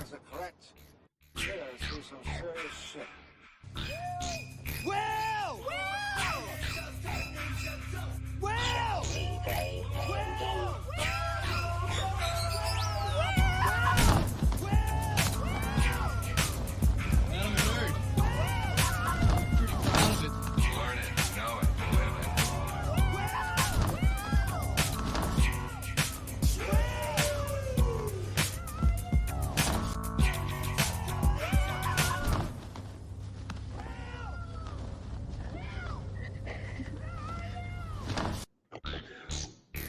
is a correct. You're gonna see some serious shit. Will! Will!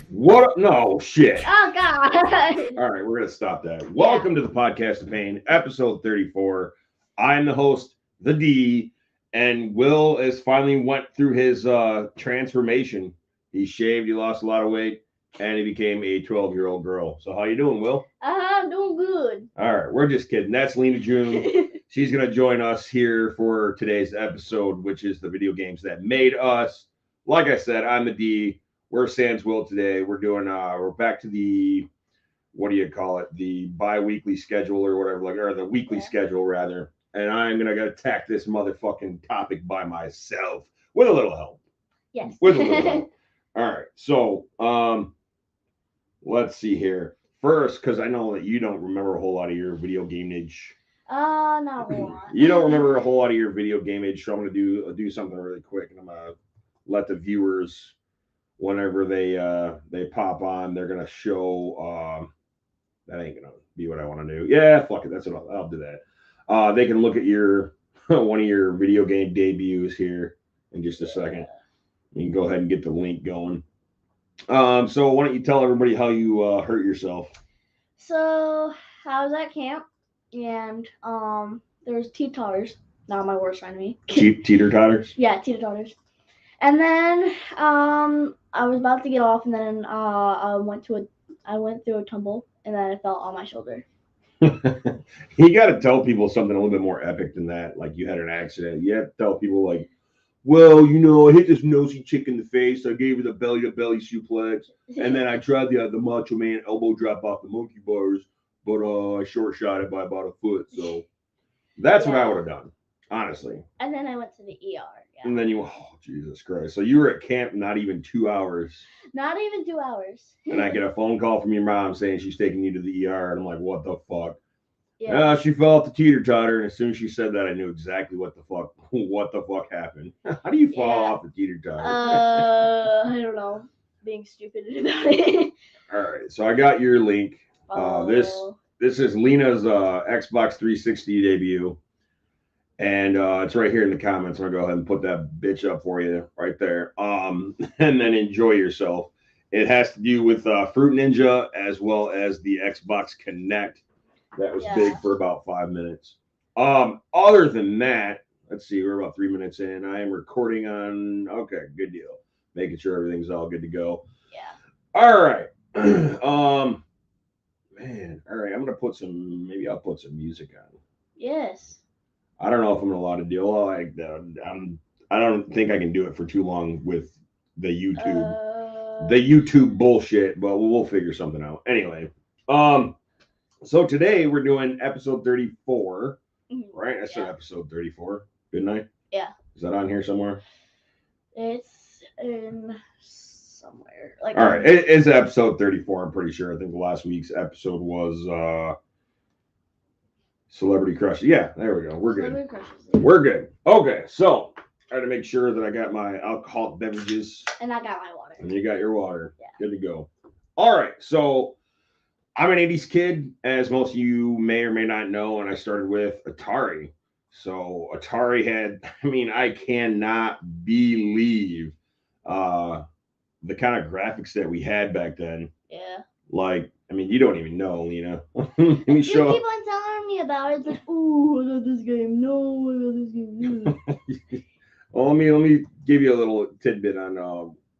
What up? No, shit. Oh, God. All right, we're going to stop that. Welcome to the Podcast of Pain, episode 34. I'm the host, the D, and Will has finally went through his transformation. He shaved, he lost a lot of weight, and he became a 12-year-old girl. So how you doing, Will? I'm doing good. All right, we're just kidding. That's Lena June. She's going to join us here for today's episode, which is the video games that made us. Like I said, I'm the D. We're Sans Will today. We're doing we're back to the the bi-weekly schedule or whatever, or the weekly schedule rather. And I'm gonna attack this motherfucking topic by myself with a little help. Yes. With a little help. All right. So let's see here. First, because I know that you don't remember a whole lot of your video game age. Not a lot. You don't remember a whole lot of your video game age, so I'm gonna do something really quick, and I'm gonna let the viewers, whenever they pop on, they're gonna show that ain't gonna be what I want to do. Yeah, fuck it, that's what I'll do that. They can look at your one of your video game debuts here in just a second. You can go ahead and get the link going. So why don't you tell everybody how you hurt yourself? So I was at camp and there was teeter-totters. Not my worst enemy. Teeter-totters? Yeah, teeter-totters. And then I was about to get off, and then I went through a tumble, and then I fell on my shoulder. You got to tell people something a little bit more epic than that. Like you had an accident. You have to tell people like, well, I hit this nosy chick in the face. I gave her the belly-to-belly suplex, and then I tried the Macho Man elbow drop off the monkey bars, but I short shot it by about a foot. So that's what I would have done, honestly. And then I went to the ER. Yeah. And then Jesus Christ. So you were at camp not even 2 hours. Not even 2 hours. And I get a phone call from your mom saying she's taking you to the ER. And I'm like, what the fuck? Yeah. She fell off the teeter-totter. And as soon as she said that, I knew exactly what the fuck happened. How do you fall off the teeter-totter? I don't know. Being stupid about it. All right. So I got your link. This is Lena's Xbox 360 debut. And it's right here in the comments. I'm gonna go ahead and put that bitch up for you right there. And then enjoy yourself. It has to do with Fruit Ninja as well as the Xbox Connect. That was big for about 5 minutes. Other than that, let's see, we're about 3 minutes in. I am recording on. Okay, good deal. Making sure everything's all good to go. Yeah. All right. Man. All right. I'm gonna maybe I'll put some music on. Yes. I don't know if I'm allowed to do like that. I don't think I can do it for too long with the YouTube bullshit, but we'll figure something out. Anyway, so today we're doing episode 34, right? I said episode 34, didn't I? Yeah. Is that on here somewhere? It's in somewhere. All right, it is episode 34. I'm pretty sure. I think last week's episode was Celebrity Crush. Yeah, there we go. We're good. We're good. Okay, so I had to make sure that I got my alcoholic beverages. And I got my water. And you got your water. Yeah. Good to go. All right, so I'm an 80s kid, as most of you may or may not know, and I started with Atari. So Atari had, I cannot believe the kind of graphics that we had back then. Yeah. Like, you don't even know, Lena. Let me show. You keep on telling me about it. It's like, oh, I got this game. No, I got this game. Well, let me give you a little tidbit on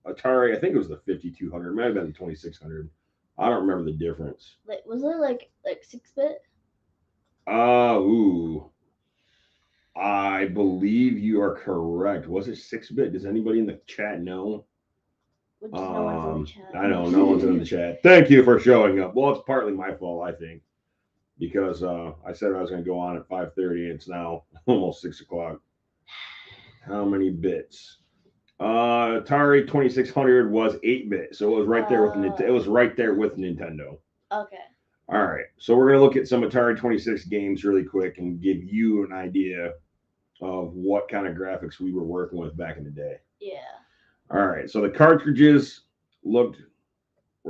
Atari. I think it was the 5200. It might have been the 2600. I don't remember the difference. Like, was it like 6-bit? I believe you are correct. Was it 6-bit? Does anybody in the chat know? No one's in the chat. I know, no one's in the chat. Thank you for showing up. Well, it's partly my fault, I think. because I said I was going to go on at 5:30. It's now almost 6 o'clock. How many bits? Atari 2600 was 8-bit, so it was right there with it was right there with Nintendo. Okay. All right, so we're gonna look at some Atari 26 games really quick and give you an idea of what kind of graphics we were working with back in the day. Yeah. All right, so the cartridges were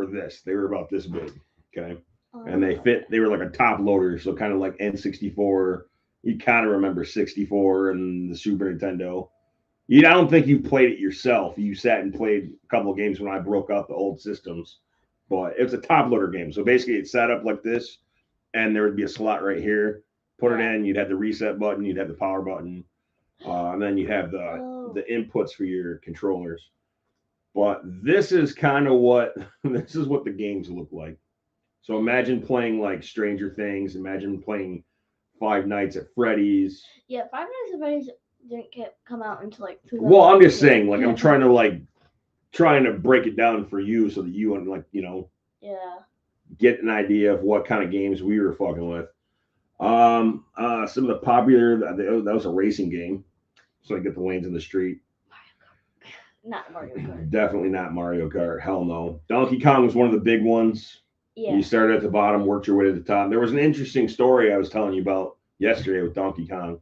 this. They were about this big, okay, and they were like a top loader, so kind of like N64. You kind of remember 64 and the Super Nintendo. I don't think you played it yourself. You sat and played a couple of games when I broke out the old systems, but it's a top loader game. So basically, it's set up like this, and there would be a slot right here. Put it in. You'd have the reset button. You'd have the power button, and then you have the inputs for your controllers. But this is kind of what the games look like. So imagine playing like Stranger Things. Imagine playing Five Nights at Freddy's. Yeah, Five Nights at Freddy's didn't come out until like 2000. Well, I'm just saying, like, I'm trying to break it down for you so that you get an idea of what kind of games we were fucking with. Some of the popular that was a racing game, so I get the lanes in the street. Not Mario Kart. Definitely not Mario Kart. Hell no. Donkey Kong was one of the big ones. Yeah. You started at the bottom, worked your way to the top. There was an interesting story I was telling you about yesterday with Donkey Kong.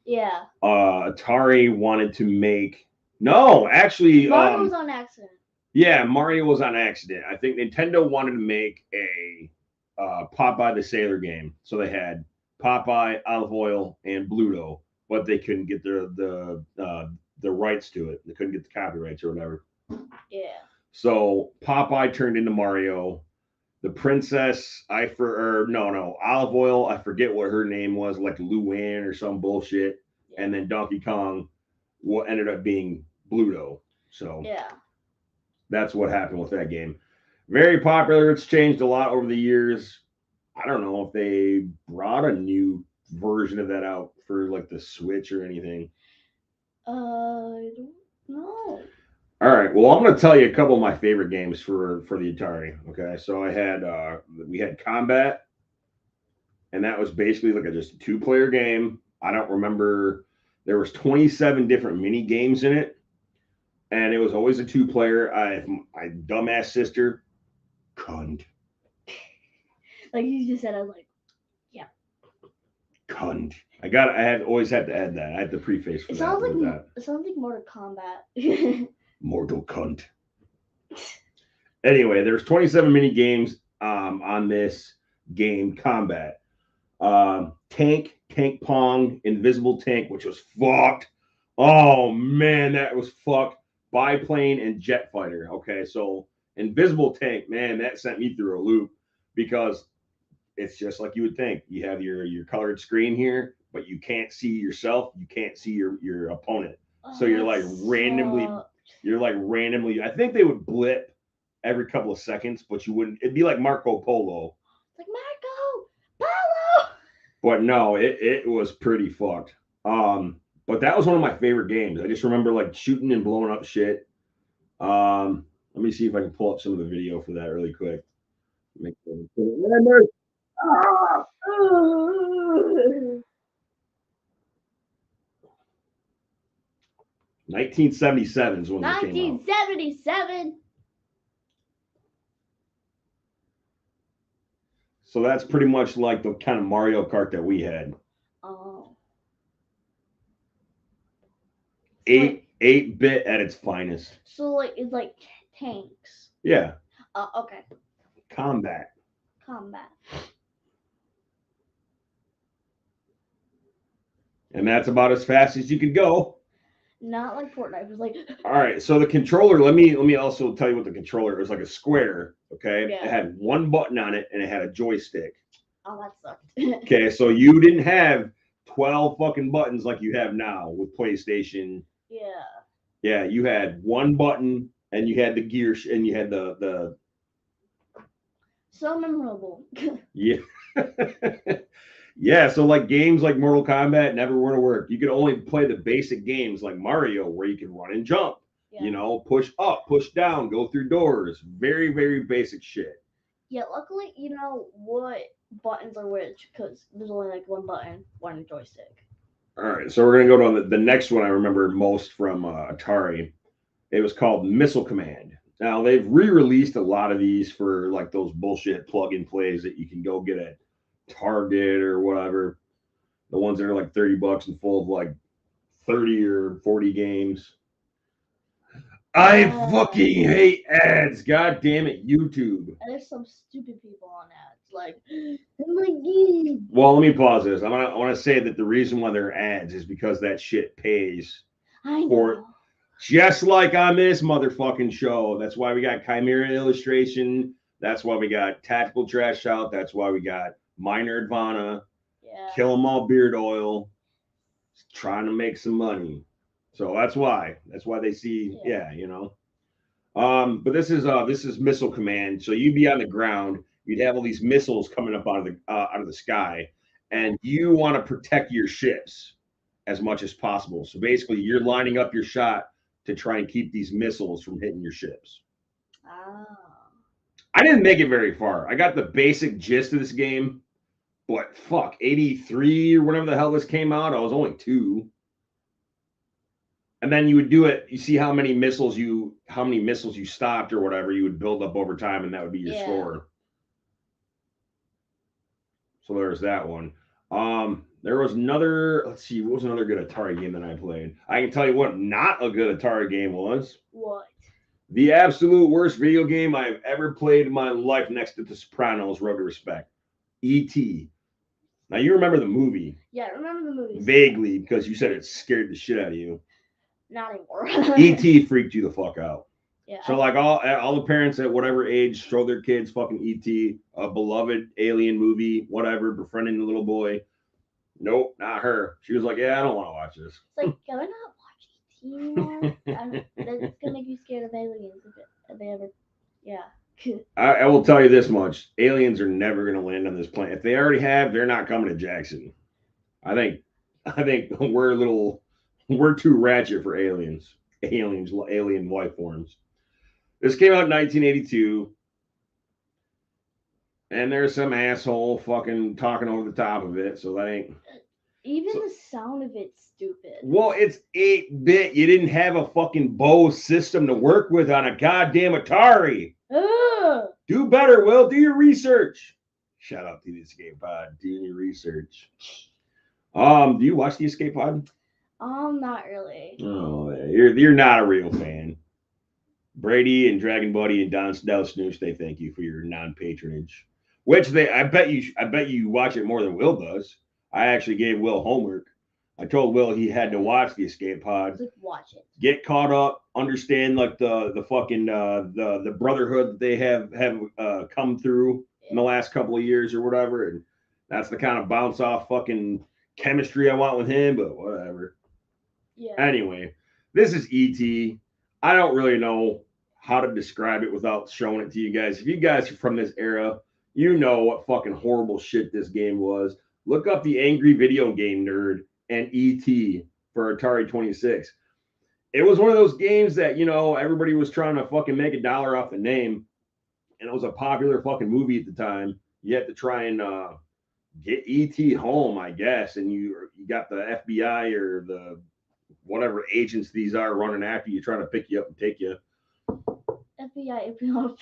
Yeah. Atari wanted to make actually Mario was on accident. Yeah, Mario was on accident. I think Nintendo wanted to make a Popeye the Sailor game, so they had Popeye, Olive Oil, and Bluto, but they couldn't get the rights to it. They couldn't get the copyrights or whatever. Yeah. So Popeye turned into Mario. The princess, Olive Oil, I forget what her name was, like Luann or some bullshit. Yeah. And then Donkey Kong ended up being Bluto. So yeah, that's what happened with that game. Very popular. It's changed a lot over the years. I don't know if they brought a new version of that out for like the Switch or anything. I don't know. All right. Well, I'm going to tell you a couple of my favorite games for the Atari. Okay. So we had Combat, and that was basically like just a 2-player game. I don't remember. There was 27 different mini games in it, and it was always a 2-player. My dumbass sister, cunt. Like you just said, I was like, yeah. Cunt. Always had to add that. I had the preface for that. It sounds like Mortal Kombat. Mortal cunt. Anyway, there's 27 mini games on this game, Combat. Tank Pong, Invisible Tank, which was fucked. Oh man, that was fucked. Biplane and Jet Fighter. Okay, so Invisible Tank, man, that sent me through a loop because it's just like you would think. You have your colored screen here, but you can't see yourself. You can't see your opponent. So you're like randomly. I think they would blip every couple of seconds, but you wouldn't. It'd be like Marco Polo. Like Marco Polo. But no, it was pretty fucked. But that was one of my favorite games. I just remember like shooting and blowing up shit. Let me see if I can pull up some of the video for that really quick. 1977 is when they came out. 1977. So that's pretty much like the kind of Mario Kart that we had. Oh. 8-bit at its finest. So like it's like tanks. Yeah. Okay. Combat. And that's about as fast as you could go. Not like Fortnite. It was like. All right. So the controller. Let me also tell you what the controller. It was like a square. Okay. Yeah. It had one button on it and it had a joystick. Oh, that sucked. Okay. So you didn't have 12 fucking buttons like you have now with PlayStation. Yeah. Yeah. You had one button and you had the gear and you had the. So memorable. Yeah. Yeah, so like games like Mortal Kombat never were to work. You could only play the basic games like Mario where you can run and jump, push up, push down, go through doors. Very, very basic shit. Yeah, luckily, what buttons are which, because there's only like one button, one joystick. All right, so we're gonna go to the next one I remember most from Atari. It was called Missile Command. Now they've re-released a lot of these for like those bullshit plug-in plays that you can go get at Target or whatever. The ones that are like $30 and full of like 30 or 40 games. I fucking hate ads. God damn it, YouTube. And there's some stupid people on ads. Like, oh my god. Well, let me pause this. I want to say that the reason why they're ads is because that shit pays. I know. For just like on this motherfucking show. That's why we got Chimera Illustration. That's why we got Tactical Trash Out. That's why we got Minor Advana. Yeah. Kill 'em All Beard Oil. Trying to make some money. So that's why. That's why they see, yeah, you know. But this is Missile Command. So you'd be on the ground, you'd have all these missiles coming up out of the sky, and you want to protect your ships as much as possible. So basically, you're lining up your shot to try and keep these missiles from hitting your ships. Oh. I didn't make it very far. I got the basic gist of this game, but fuck, 83 or whenever the hell this came out, I was only 2. And then you would do it. You see how many missiles you stopped or whatever. You would build up over time, and that would be your score. So there's that one. There was another. Let's see, what was another good Atari game that I played? I can tell you what not a good Atari game was. What? The absolute worst video game I've ever played in my life, next to The Sopranos. Road to Respect. E.T. Now you remember the movie? Yeah, I remember the movie. Vaguely, because you said it scared the shit out of you. Not anymore. E.T. freaked you the fuck out. Yeah. So like all the parents at whatever age show their kids fucking E.T., a beloved alien movie, whatever, befriending the little boy. Nope, not her. She was like, yeah, I don't want to watch this. It's like, can I not watch E.T. anymore? That's gonna make you scared of aliens if they ever, yeah. I will tell you this much: aliens are never going to land on this planet. If they already have, they're not coming to Jackson. I think we're too ratchet for alien life forms. This came out in 1982, and there's some asshole fucking talking over the top of it. So that ain't. Even the sound of it's stupid. Well, it's 8-bit. You didn't have a fucking Bose system to work with on a goddamn Atari. Ugh. Do better, Will. Do your research. Shout out to the Escape Pod. Do your research. Do you watch the Escape Pod? Not really. Oh, you're not a real fan. Brady and DragonBuddy and Don Snoosh, they thank you for your non-patronage. Which I bet you watch it more than Will does. I actually gave Will homework. I told Will he had to watch the Escape Pod. Like, watch it. Get caught up, understand like the fucking the brotherhood that they have come through in the last couple of years or whatever, and that's the kind of bounce off fucking chemistry I want with him, but whatever. Yeah. Anyway, this is E.T. I don't really know how to describe it without showing it to you guys. If you guys are from this era, you know what fucking horrible shit this game was. Look up the Angry Video Game Nerd and E.T. for Atari 26. It was one of those games that, you know, everybody was trying to fucking make $1 off the name. And it was a popular fucking movie at the time. You had to try and get E.T. home, I guess. And you got the FBI or the whatever agents these are running after you, trying to pick you up and take you. FBI, if you want.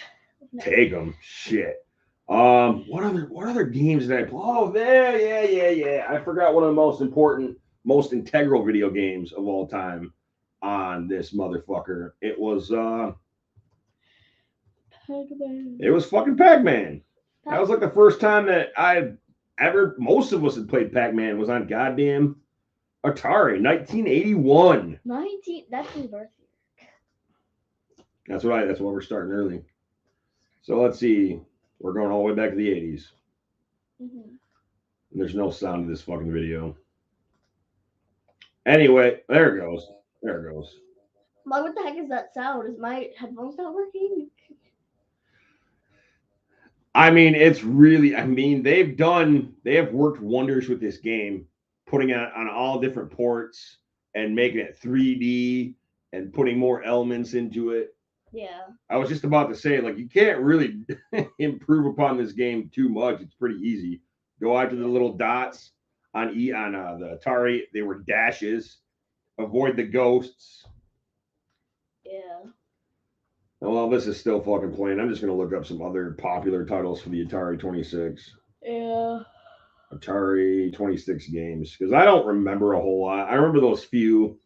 Take them. Shit. What other games did I play? Oh, yeah. I forgot one of the most important, most integral video games of all time on this motherfucker. It was Pac-Man. It was fucking Pac-Man. That was like the first time that most of us had played Pac-Man was on goddamn Atari, 1981. That's my birthday. That's why we're starting early. So let's see. We're going all the way back to the 80s. Mm-hmm. There's no sound to this fucking video. Anyway, there it goes. Why, what the heck is that sound? Is my headphones not working? I mean, they have worked wonders with this game, putting it on all different ports and making it 3D and putting more elements into it. Yeah. I was just about to say, like, you can't really improve upon this game too much. It's pretty easy. Go after the little dots on the Atari. They were dashes. Avoid the ghosts. Yeah. Well, this is still fucking playing. I'm just gonna look up some other popular titles for the Atari 26. Yeah. Atari 26 games because I don't remember a whole lot. I remember those few.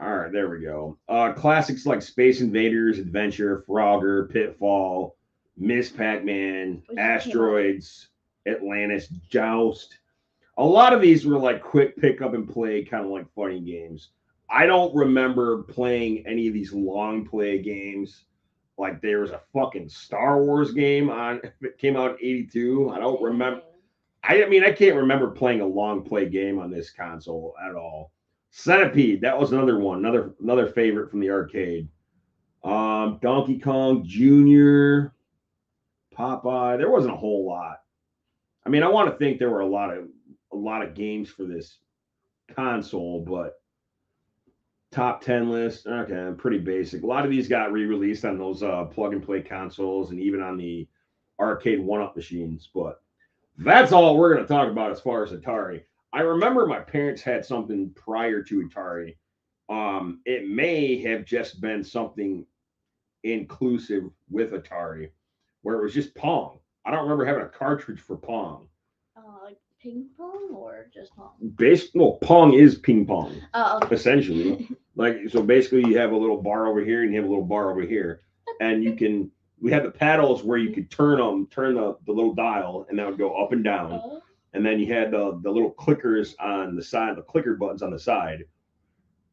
All right, there we go. Classics like Space Invaders, Adventure, Frogger, Pitfall, Miss Pac-Man, Which Asteroids, Atlantis, Joust. A lot of these were like quick pick up and play, kind of like funny games. I don't remember playing any of these long play games. Like there was a fucking Star Wars game on that came out in '82. I don't remember. I mean, I can't remember playing a long play game on this console at all. Centipede, that was another one, another favorite from the arcade. Donkey Kong Jr., Popeye. There wasn't a whole lot. I mean, I want to think there were a lot of games for this console, but top 10 list, okay, pretty basic. A lot of these got re-released on those plug and play consoles and even on the arcade one-up machines, but that's all we're going to talk about as far as Atari. I remember my parents had something prior to Atari. It may have just been something inclusive with Atari, where it was just Pong. I don't remember having a cartridge for Pong. Like ping pong or just pong? Well, Pong is ping pong, Okay. essentially. Like so, basically, you have a little bar over here and you have a little bar over here, and you can. We had the paddles where you could turn the little dial, and that would go up and down. And then you had the little clickers on the side, the clicker buttons on the side.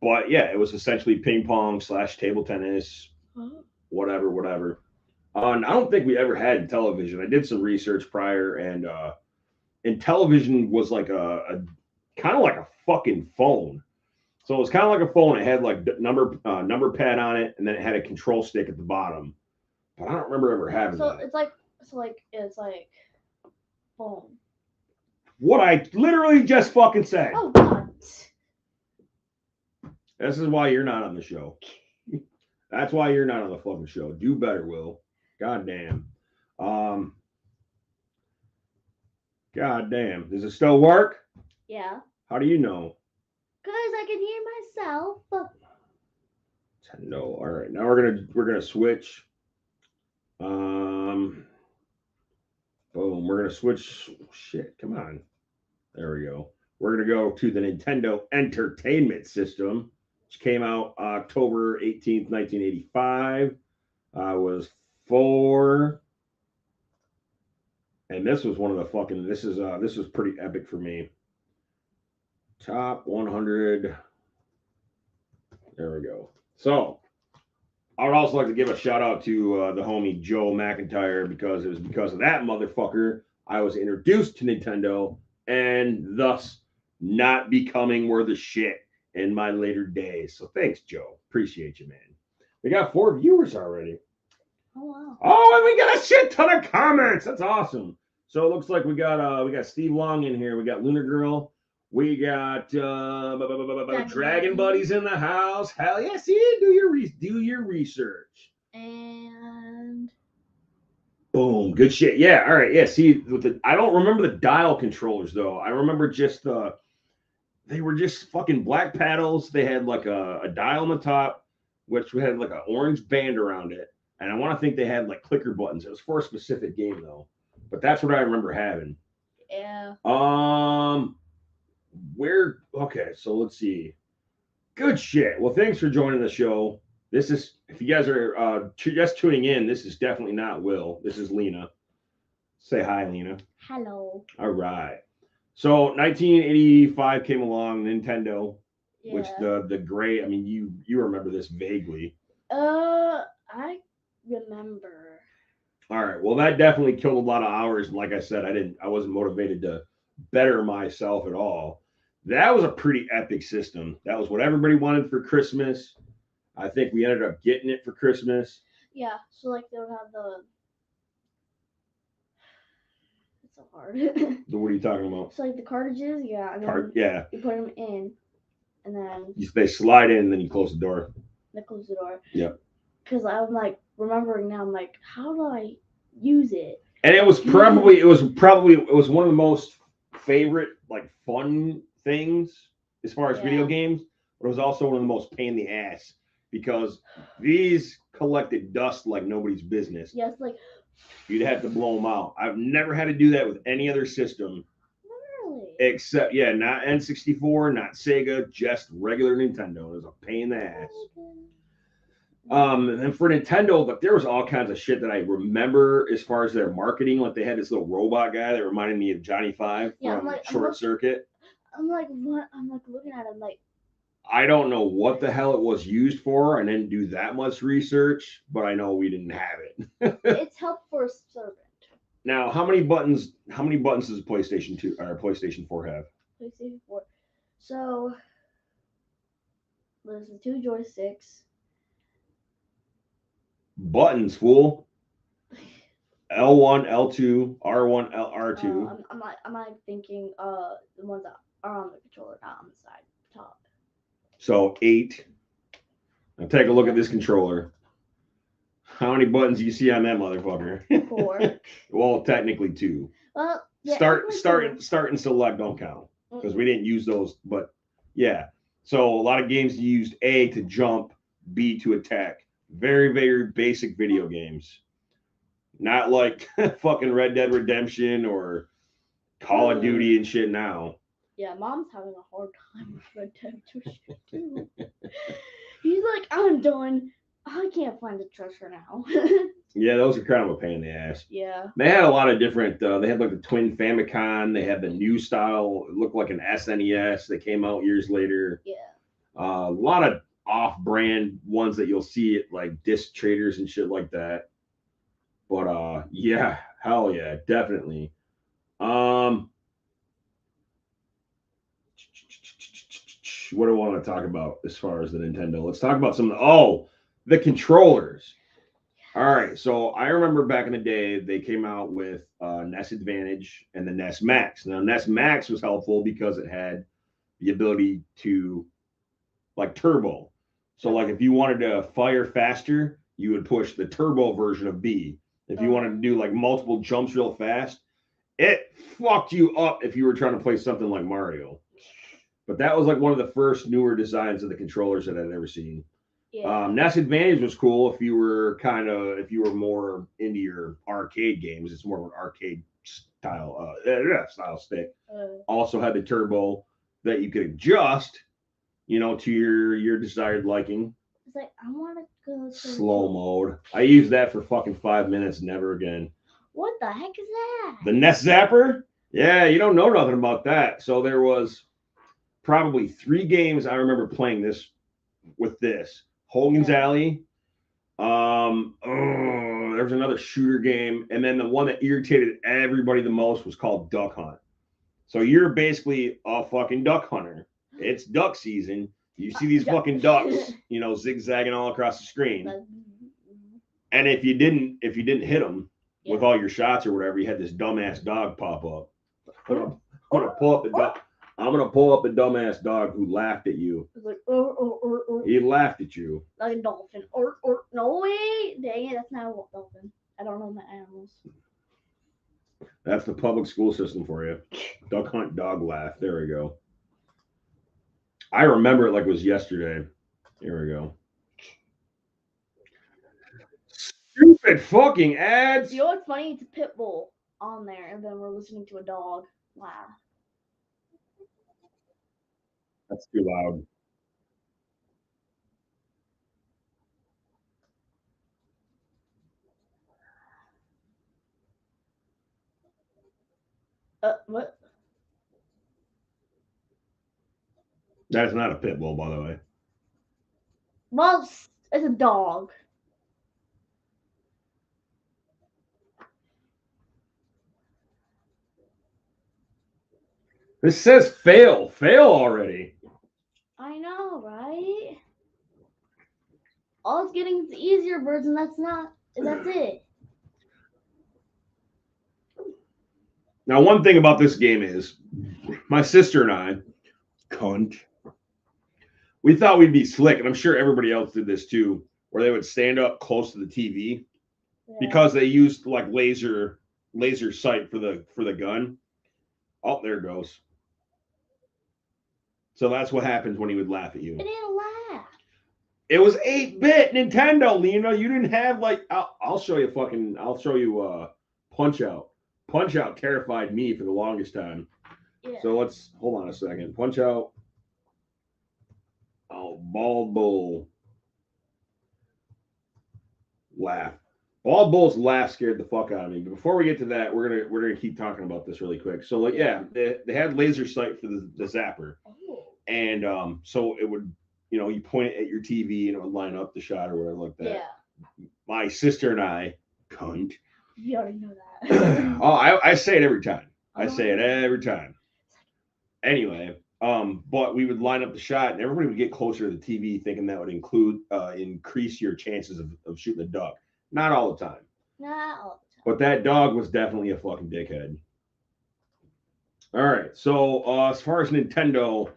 But yeah, it was essentially ping pong / table tennis, whatever. And I don't think we ever had television. I did some research prior, and television was like a kind of like a fucking phone. So it was kind of like a phone. It had like number pad on it, and then it had a control stick at the bottom. But I don't remember ever having So that. it's like phone. What I literally just fucking said. Oh God. This is why you're not on the show. That's why you're not on the fucking show. Do better, Will. God damn. God damn. Does it still work? Yeah. How do you know? Cause I can hear myself. No. All right. Now we're gonna switch. Boom. We're gonna switch. Shit. Come on. There we go. We're gonna go to the Nintendo Entertainment System, which came out October 18th, 1985. Was 4. And this was one of the fucking. This was pretty epic for me. Top 100. There we go. So I would also like to give a shout out to the homie Joe McIntyre because it was because of that motherfucker I was introduced to Nintendo and thus not becoming worth a shit in my later days. So thanks, Joe. Appreciate you, man. We got 4 viewers already. Oh wow. Oh, and we got a shit ton of comments. That's awesome. So it looks like we got Steve Long in here. We got Lunar Girl. We got DragonBuddy's in the house. Hell yeah! See, do your research. And Boom, good shit. Yeah, all right. Yeah, see, I don't remember the dial controllers though. I remember just they were just fucking black paddles. They had like a dial on the top, which had like an orange band around it, and I want to think they had like clicker buttons. It was for a specific game though, but that's what I remember having. yeah. Okay, so let's see. Good shit. Well, thanks for joining the show. This is, if you guys are just tuning in, this is definitely not Will. This is Lena. Say hi, Lena. Hello. All right. So 1985 came along, Nintendo, Yeah. which the great. I mean, you remember this vaguely. I remember. All right. Well, that definitely killed a lot of hours. And like I said, I wasn't motivated to better myself at all. That was a pretty epic system. That was what everybody wanted for Christmas. I think we ended up getting it for Christmas. Yeah. So like they would have the. It's so hard. What are you talking about? So like the cartridges, yeah. And then Yeah. You put them in, and then They slide in, and then you close the door. they close the door. Yep. because I'm like remembering now. I'm like, how do I use it? And it was probably one of the most favorite like fun things as far as video games, but it was also one of the most pain in the ass because these collected dust like nobody's business. Yes, like you'd have to blow them out. I've never had to do that with any other system. really? Except, not N64, not Sega, just regular Nintendo. It was a pain in the ass. And for Nintendo, like there was all kinds of shit that I remember as far as their marketing. Like they had this little robot guy that reminded me of Johnny Five from Short Circuit. I'm like, what? I'm like looking at him like. I don't know what the hell it was used for. I didn't do that much research, but I know we didn't have it. It's help for a servant. Now, how many buttons does a PlayStation 2 or PlayStation 4 have? PlayStation 4. So there's the 2 joysticks. Buttons, fool. L1, L2, R1, R2. I'm not thinking the ones that are on the controller, not on the side, top. So 8. Now take a look at this controller. How many buttons do you see on that motherfucker? 4. Well, technically 2. Well, yeah, start and select don't count because we didn't use those. But yeah, so a lot of games used A to jump, B to attack. Very, very basic video games. Not like fucking Red Dead Redemption or Call of Duty and shit now. Yeah, Mom's having a hard time with Red Dead Redemption too. He's like, I'm done. I can't find the treasure now. Yeah, those are kind of a pain in the ass. Yeah. They had a lot of different, they had like the Twin Famicom. They had the new style. It looked like an SNES that came out years later. Yeah. A lot of off-brand ones that you'll see at like disc traders and shit like that. But yeah, hell yeah, definitely. What do I want to talk about as far as the Nintendo? Let's talk about some of the controllers. All right, so I remember back in the day they came out with NES Advantage and the NES Max. Now NES Max was helpful because it had the ability to like turbo. So like if you wanted to fire faster, you would push the turbo version of B. If you wanted to do like multiple jumps real fast, it fucked you up if you were trying to play something like Mario. But that was like one of the first newer designs of the controllers that I'd ever seen. Yeah. NES Advantage was cool if you were more into your arcade games. It's more of an arcade style stick. Also had the turbo that you could adjust, to your desired liking. It's like I want to go slow mode. I used that for fucking 5 minutes, never again. What the heck is that? The NES Zapper? Yeah, you don't know nothing about that. So there was probably 3 games I remember playing this with this. Hogan's Alley. There was another shooter game, and then the one that irritated everybody the most was called Duck Hunt. So you're basically a fucking duck hunter. It's duck season. You see these fucking ducks, zigzagging all across the screen. And if you didn't hit them with all your shots or whatever, you had this dumbass dog pop up. I'm gonna pull up the duck. I'm gonna pull up the dumbass dog who laughed at you. It's like, He laughed at you. like a dolphin. No way. Dang it, that's not a dolphin. I don't know my animals. That's the public school system for you. Duck hunt, dog laugh. There we go. I remember it like it was yesterday. Here we go. Stupid fucking ads. You know what's funny? It's a pit bull on there, and then we're listening to a dog. Wow. That's too loud. What? That's not a pit bull, by the way. Well, it's a dog. This says fail. Fail already. I know, right? All it's getting is the easier version. That's it. Now, one thing about this game is my sister and I, cunt, we thought we'd be slick, and I'm sure everybody else did this too. where they would stand up close to the TV Yeah. because they used like laser sight for the gun. Oh, there it goes. So that's what happens when he would laugh at you. It didn't laugh. It was 8-bit Nintendo, Lena. You didn't have like I'll show you Punch Out. Punch Out terrified me for the longest time. Yeah. So let's hold on a second. Punch Out. Oh, Bald Bull. Laugh. Bald Bull's laugh scared the fuck out of me. But before we get to that, we're gonna keep talking about this really quick. So like they had laser sight for the zapper. Oh. And so it would, you point it at your TV and it would line up the shot or whatever like that. Yeah. My sister and I, cunt. You already know that. Oh, I say it every time. I say it every time. Anyway, but we would line up the shot and everybody would get closer to the TV thinking that would increase your chances of shooting a duck. Not all the time. Not all the time. But that dog was definitely a fucking dickhead. All right. So as far as Nintendo,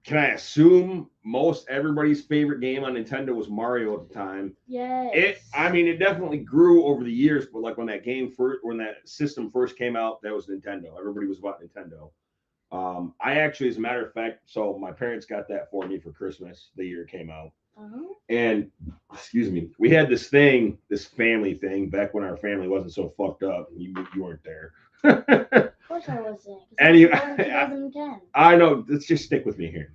can I assume most everybody's favorite game on Nintendo was Mario at the time. Yes. It definitely grew over the years, but like when that system first came out, that was Nintendo. Everybody was about Nintendo. I actually, as a matter of fact, so my parents got that for me for Christmas the year it came out. Uh-huh. And excuse me, we had this family thing back when our family wasn't so fucked up. You weren't there. Of course I wasn't. Anyway, 2010. I know. Let's just stick with me here.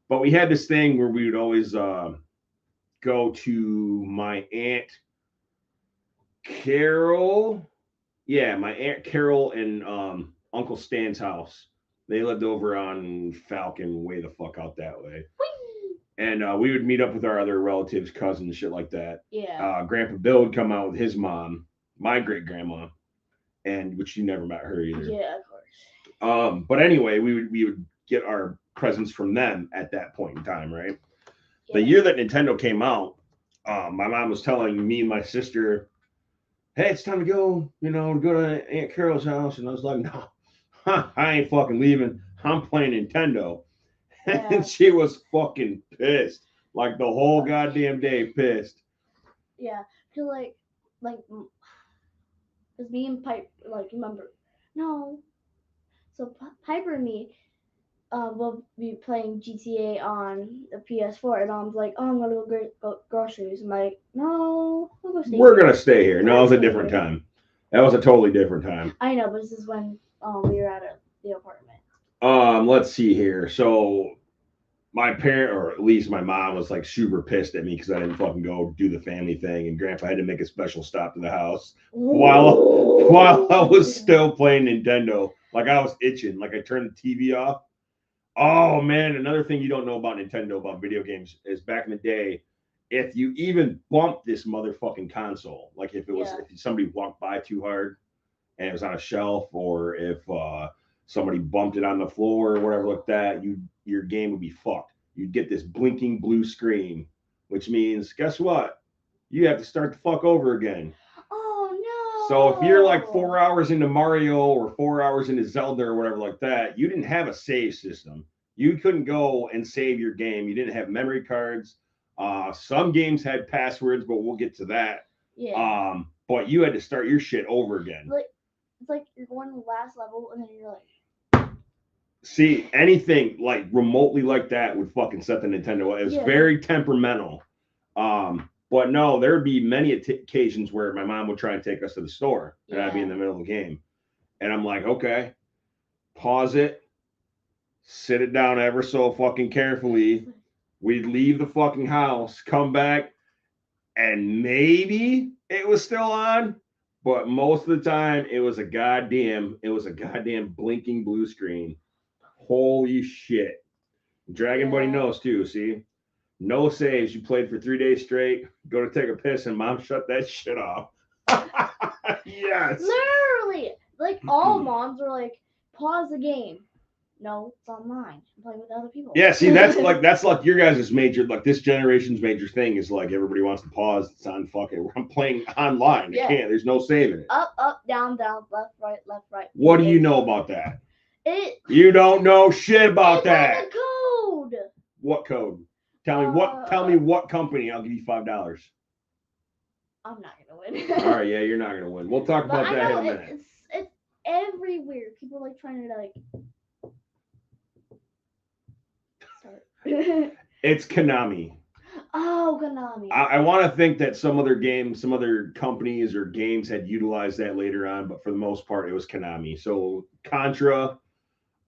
But we had this thing where we would always go to my Aunt Carol. Yeah, my Aunt Carol and Uncle Stan's house. They lived over on Falcon, way the fuck out that way. Whee! And we would meet up with our other relatives, cousins, shit like that. Yeah. Grandpa Bill would come out with his mom, my great grandma, and which you never met her either. Yeah, of course. But anyway, we would get our presents from them at that point in time, right? Yeah. The year that Nintendo came out, my mom was telling me and my sister, "Hey, it's time to go, to go to Aunt Carol's house." And I was like, "No, I ain't fucking leaving. I'm playing Nintendo." Yeah. And she was fucking pissed, like the whole goddamn day pissed. Yeah, cause cause me and Piper, remember? No. So Piper and me, will be playing GTA on the PS4, and Mom's like, "Oh, I'm gonna go get groceries." I'm like, "No, we'll go stay We're here." gonna stay here. No, it was a different time. That was a totally different time. I know, but this is when we were at the apartment. Let's see here. So my parent, or at least my mom, was like super pissed at me because I didn't fucking go do the family thing, and Grandpa had to make a special stop to the house while I was still playing Nintendo. Like I was itching. Like I turned the TV off. Oh man, another thing you don't know about Nintendo, about video games, is back in the day, if you even bumped this motherfucking console, like if somebody walked by too hard and it was on a shelf, or if somebody bumped it on the floor or whatever like that, your game would be fucked. You'd get this blinking blue screen, which means, guess what? You have to start the fuck over again. Oh no! So if you're like 4 hours into Mario or 4 hours into Zelda or whatever like that, you didn't have a save system. You couldn't go and save your game. You didn't have memory cards. Some games had passwords, but we'll get to that. Yeah. But you had to start your shit over again. It's like you're going to the last level and then you're like. See, anything like remotely like that would fucking set the Nintendo. It was very temperamental. But no, there would be many occasions where my mom would try and take us to the store and I'd be in the middle of the game. And I'm like, okay, pause it, sit it down ever so fucking carefully. We'd leave the fucking house, come back, and maybe it was still on, but most of the time it was a goddamn blinking blue screen. Holy shit. DragonBuddy knows too, see? No saves. You played for 3 days straight. Go to take a piss and Mom shut that shit off. Yes. Literally. Like all moms were like, pause the game. No, it's online. I'm playing with other people. Yeah, see, that's like your guys' major, like this generation's major thing is like everybody wants to pause. It's on fucking, I'm playing online. Yeah. There's no saving it. Up, down, left, right. What do you know about that? You You don't know shit about that. The code. What code? Tell me what company. I'll give you $5. I'm not gonna win. All right, yeah, you're not gonna win. We'll talk about that in a minute. It's everywhere. People like trying to like start. It's Konami. Oh, Konami. I want to think that some other companies or games had utilized that later on, but for the most part, it was Konami. So Contra,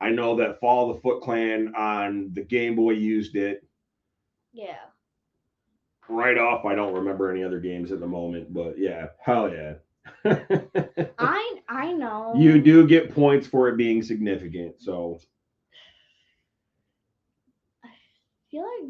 I know that Fall of the Foot Clan on the Game Boy used it. Yeah. Right off, I don't remember any other games at the moment, but yeah, hell yeah. I know. You do get points for it being significant, so. I feel like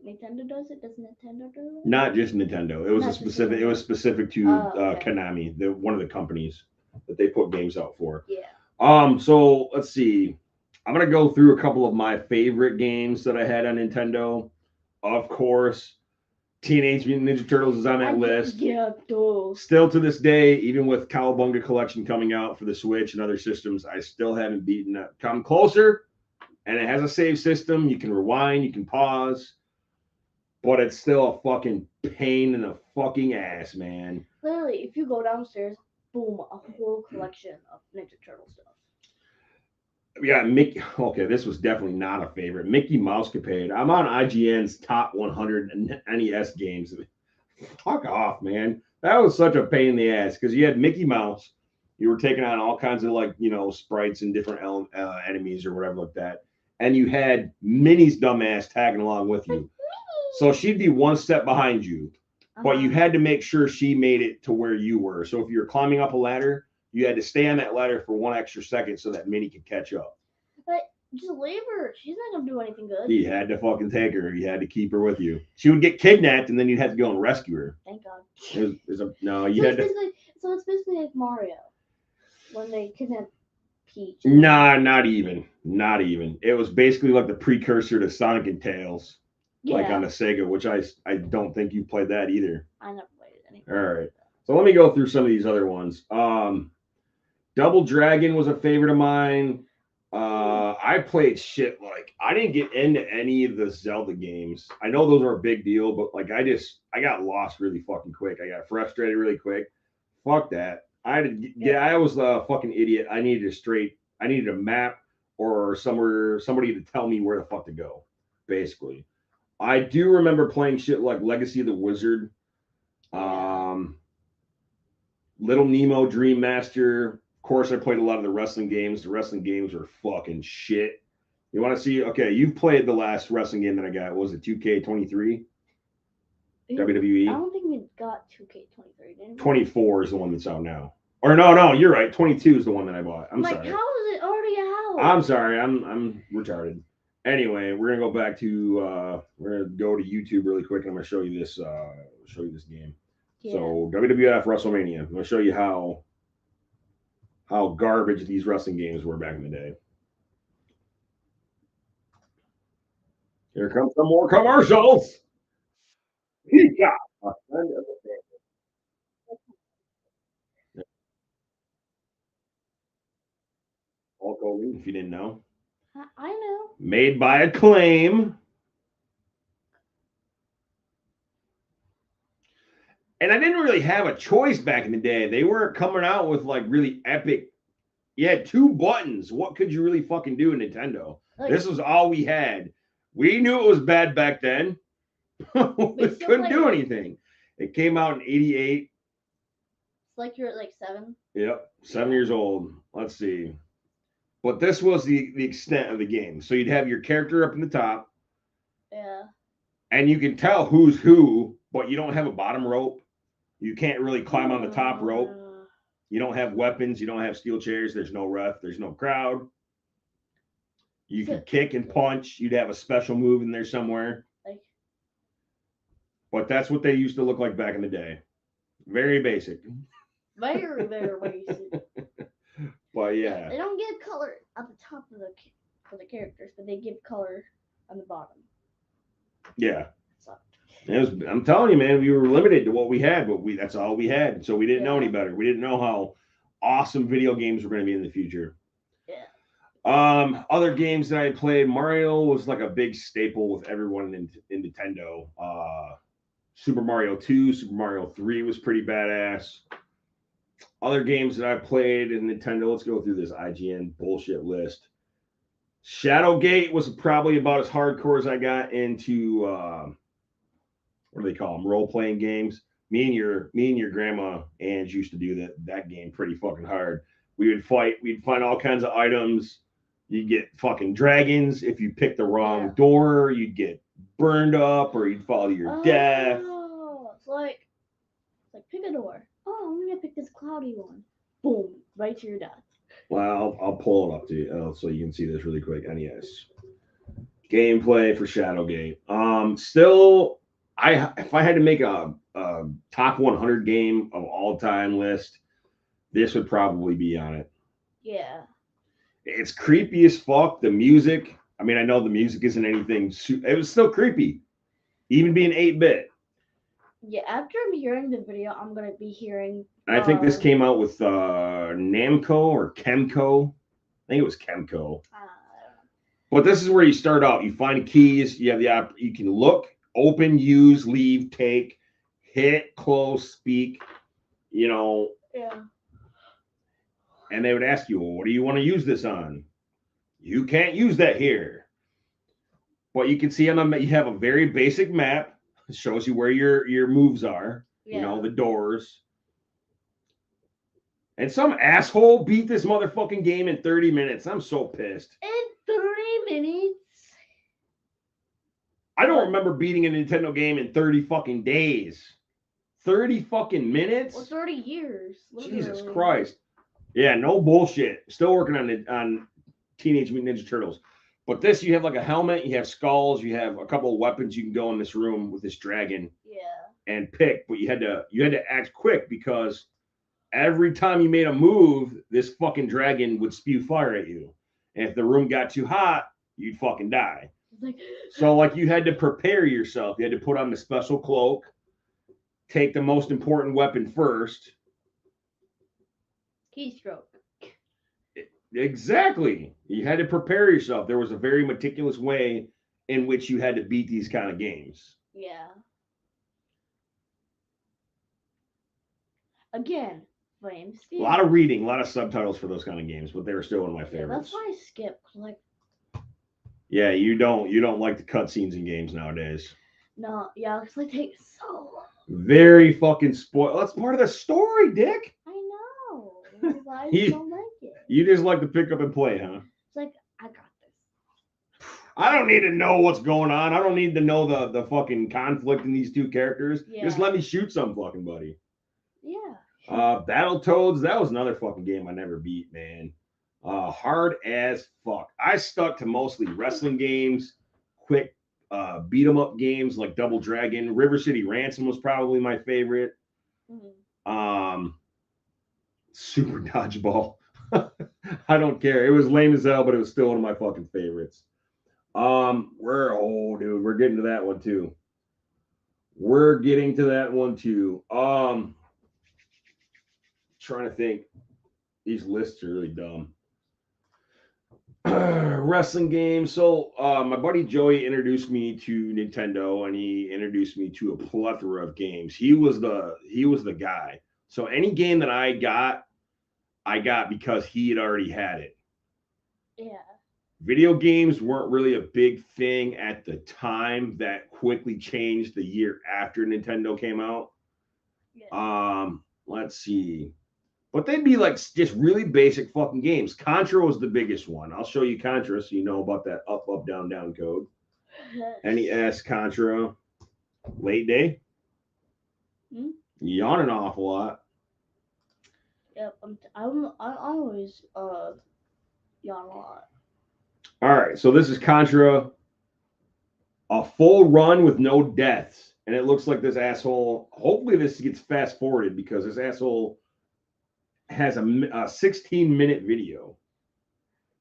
Nintendo does it. Does Nintendo do it? Not just Nintendo. It was Not a specific. It was specific to okay. Konami, one of the companies that they put games out for. Yeah. So let's see. I'm gonna go through a couple of my favorite games that I had on Nintendo. Of course, Teenage Mutant Ninja Turtles is on that list. Yeah, those. Still to this day, even with Cowabunga Collection coming out for the Switch and other systems, I still haven't beaten it. Come closer, and it has a save system. You can rewind, you can pause, but it's still a fucking pain in the fucking ass, man. Literally, if you go downstairs, boom, a whole collection of Ninja Turtle stuff. Yeah, Mickey. Okay, this was definitely not a favorite. Mickey Mouse Capade. I'm on IGN's top 100 NES games. Fuck off, man. That was such a pain in the ass because you had Mickey Mouse. You were taking on all kinds of sprites and different enemies or whatever like that. And you had Minnie's dumbass tagging along with you. So she'd be one step behind you, but you had to make sure she made it to where you were. So if you're climbing up a ladder, you had to stay on that ladder for 1 extra second so that Minnie could catch up. But just leave her. She's not going to do anything good. You had to fucking take her. You had to keep her with you. She would get kidnapped, and then you'd have to go and rescue her. Thank God. So it's basically like Mario when they kidnap Peach. Nah, not even. Not even. It was basically like the precursor to Sonic and Tails. Yeah. Like on the Sega, which I don't think you played that either. I never played it anymore. All right. So let me go through some of these other ones. Double Dragon was a favorite of mine. I played shit like I didn't get into any of the Zelda games. I know those are a big deal, but like I got lost really fucking quick. I got frustrated really quick. Fuck that. I was a fucking idiot. I needed a map or somebody to tell me where the fuck to go, basically. I do remember playing shit like Legacy of the Wizard. Little Nemo Dream Master. Of course, I played a lot of the wrestling games. The wrestling games are fucking shit. You want to see? Okay, you've played the last wrestling game that I got. What was it 2K23? WWE? I don't think we got 2K23, didn't we? 24 is the one that's out now. Or no, you're right. 22 is the one that I bought. I'm sorry. How is it already out? I'm sorry. I'm retarded. Anyway, we're gonna go back to YouTube really quick, and I'm gonna show you this game. Yeah. So WWF WrestleMania. I'm gonna show you how garbage these wrestling games were back in the day. Here comes some more commercials. Yeah. If you didn't know. I know. Made by Acclaim. And I didn't really have a choice back in the day. They weren't coming out with like really epic. You had 2 buttons. What could you really fucking do in Nintendo? This was all we had. We knew it was bad back then. We couldn't do anything. It came out in 88. It's like you're at like 7. Yep, 7 years old. Let's see. But this was the extent of the game. So you'd have your character up in the top. Yeah. And you can tell who's who, but you don't have a bottom rope. You can't really climb on the top rope. You don't have weapons. You don't have steel chairs. There's no ref. There's no crowd. You can kick and punch. You'd have a special move in there somewhere. But that's what they used to look like back in the day. Very basic. Very, very basic. But yeah. They don't give color at the top of the characters, but they give color on the bottom. Yeah. I'm telling you, man, we were limited to what we had, but that's all we had. So we didn't know any better. We didn't know how awesome video games were going to be in the future. Yeah. Other games that I played, Mario was like a big staple with everyone in Nintendo. Super Mario 2, Super Mario 3 was pretty badass. Other games that I played in Nintendo, let's go through this IGN bullshit list. Shadowgate was probably about as hardcore as I got into what do they call them? Role-playing games. Me and your grandma Ange used to do that game pretty fucking hard. We would fight, we'd find all kinds of items. You'd get fucking dragons. If you picked the wrong door, you'd get burned up or you'd fall to your death. Oh, it's like pick a door. Oh, I'm gonna pick this cloudy one. Boom, right to your death. Well, I'll pull it up to you so you can see this really quick. NES gameplay for Shadowgate. Still, if I had to make a top 100 game of all time list, this would probably be on it. Yeah. It's creepy as fuck. The music. I mean, I know the music isn't anything. It was still creepy, even being 8-bit. Yeah, after I'm hearing the video, I'm gonna be hearing. I think this came out with Namco or Chemco. I think it was Chemco. But this is where you start out. You find keys. You have you can look, open, use, leave, take, hit, close, speak. You know. Yeah. And they would ask you, well, what do you want to use this on? You can't use that here. But you can see on the you have a very basic map. It shows you where your moves are. Yeah. You know, the doors. And some asshole beat this motherfucking game in 30 minutes. I'm so pissed. In 30 minutes? I don't remember beating a Nintendo game in 30 fucking days. 30 fucking minutes? Well, 30 years. Literally. Jesus Christ. Yeah, no bullshit. Still working on Teenage Mutant Ninja Turtles. But this, you have like a helmet, you have skulls, you have a couple of weapons you can go in this room with this dragon. Yeah. And pick, but you had to act quick because every time you made a move, this fucking dragon would spew fire at you. And if the room got too hot, you'd fucking die. So like you had to prepare yourself. You had to put on the special cloak, take the most important weapon first. Keystroke. Exactly. You had to prepare yourself. There was a very meticulous way in which you had to beat these kind of games. Yeah. Again, Flame Steel. A lot of reading, a lot of subtitles for those kind of games, but they were still one of my favorites. Yeah, that's why I skip. Like. Yeah, you don't like the cutscenes in games nowadays. No, yeah, because they take so long. Very fucking spoil. That's part of the story, Dick. I know. I just don't like it. You just like to pick up and play, huh? It's like, I got this. I don't need to know what's going on. I don't need to know the fucking conflict in these two characters. Yeah. Just let me shoot some fucking buddy. Yeah. Battletoads, that was another fucking game I never beat, man. Hard as fuck. I stuck to mostly wrestling games, quick beat 'em up games like Double Dragon. River City Ransom was probably my favorite. Mm-hmm. Super Dodgeball. I don't care. It was lame as hell, but it was still one of my fucking favorites. We're getting to that one too. Trying to think. These lists are really dumb. Wrestling games. So my buddy Joey introduced me to Nintendo, and he introduced me to a plethora of games. He was the guy. So any game that I got because he had already had it. Yeah. Video games weren't really a big thing at the time. That quickly changed the year after Nintendo came out. Yeah. Let's see. But they'd be like just really basic fucking games. Contra was the biggest one. I'll show you Contra so you know about that up, up, down, down code. NES Contra. Late day. Yawn an awful lot. Yep. I always yawn a lot. All right. So this is Contra. A full run with no deaths. And it looks like this asshole. Hopefully this gets fast forwarded because this asshole has a 16-minute video.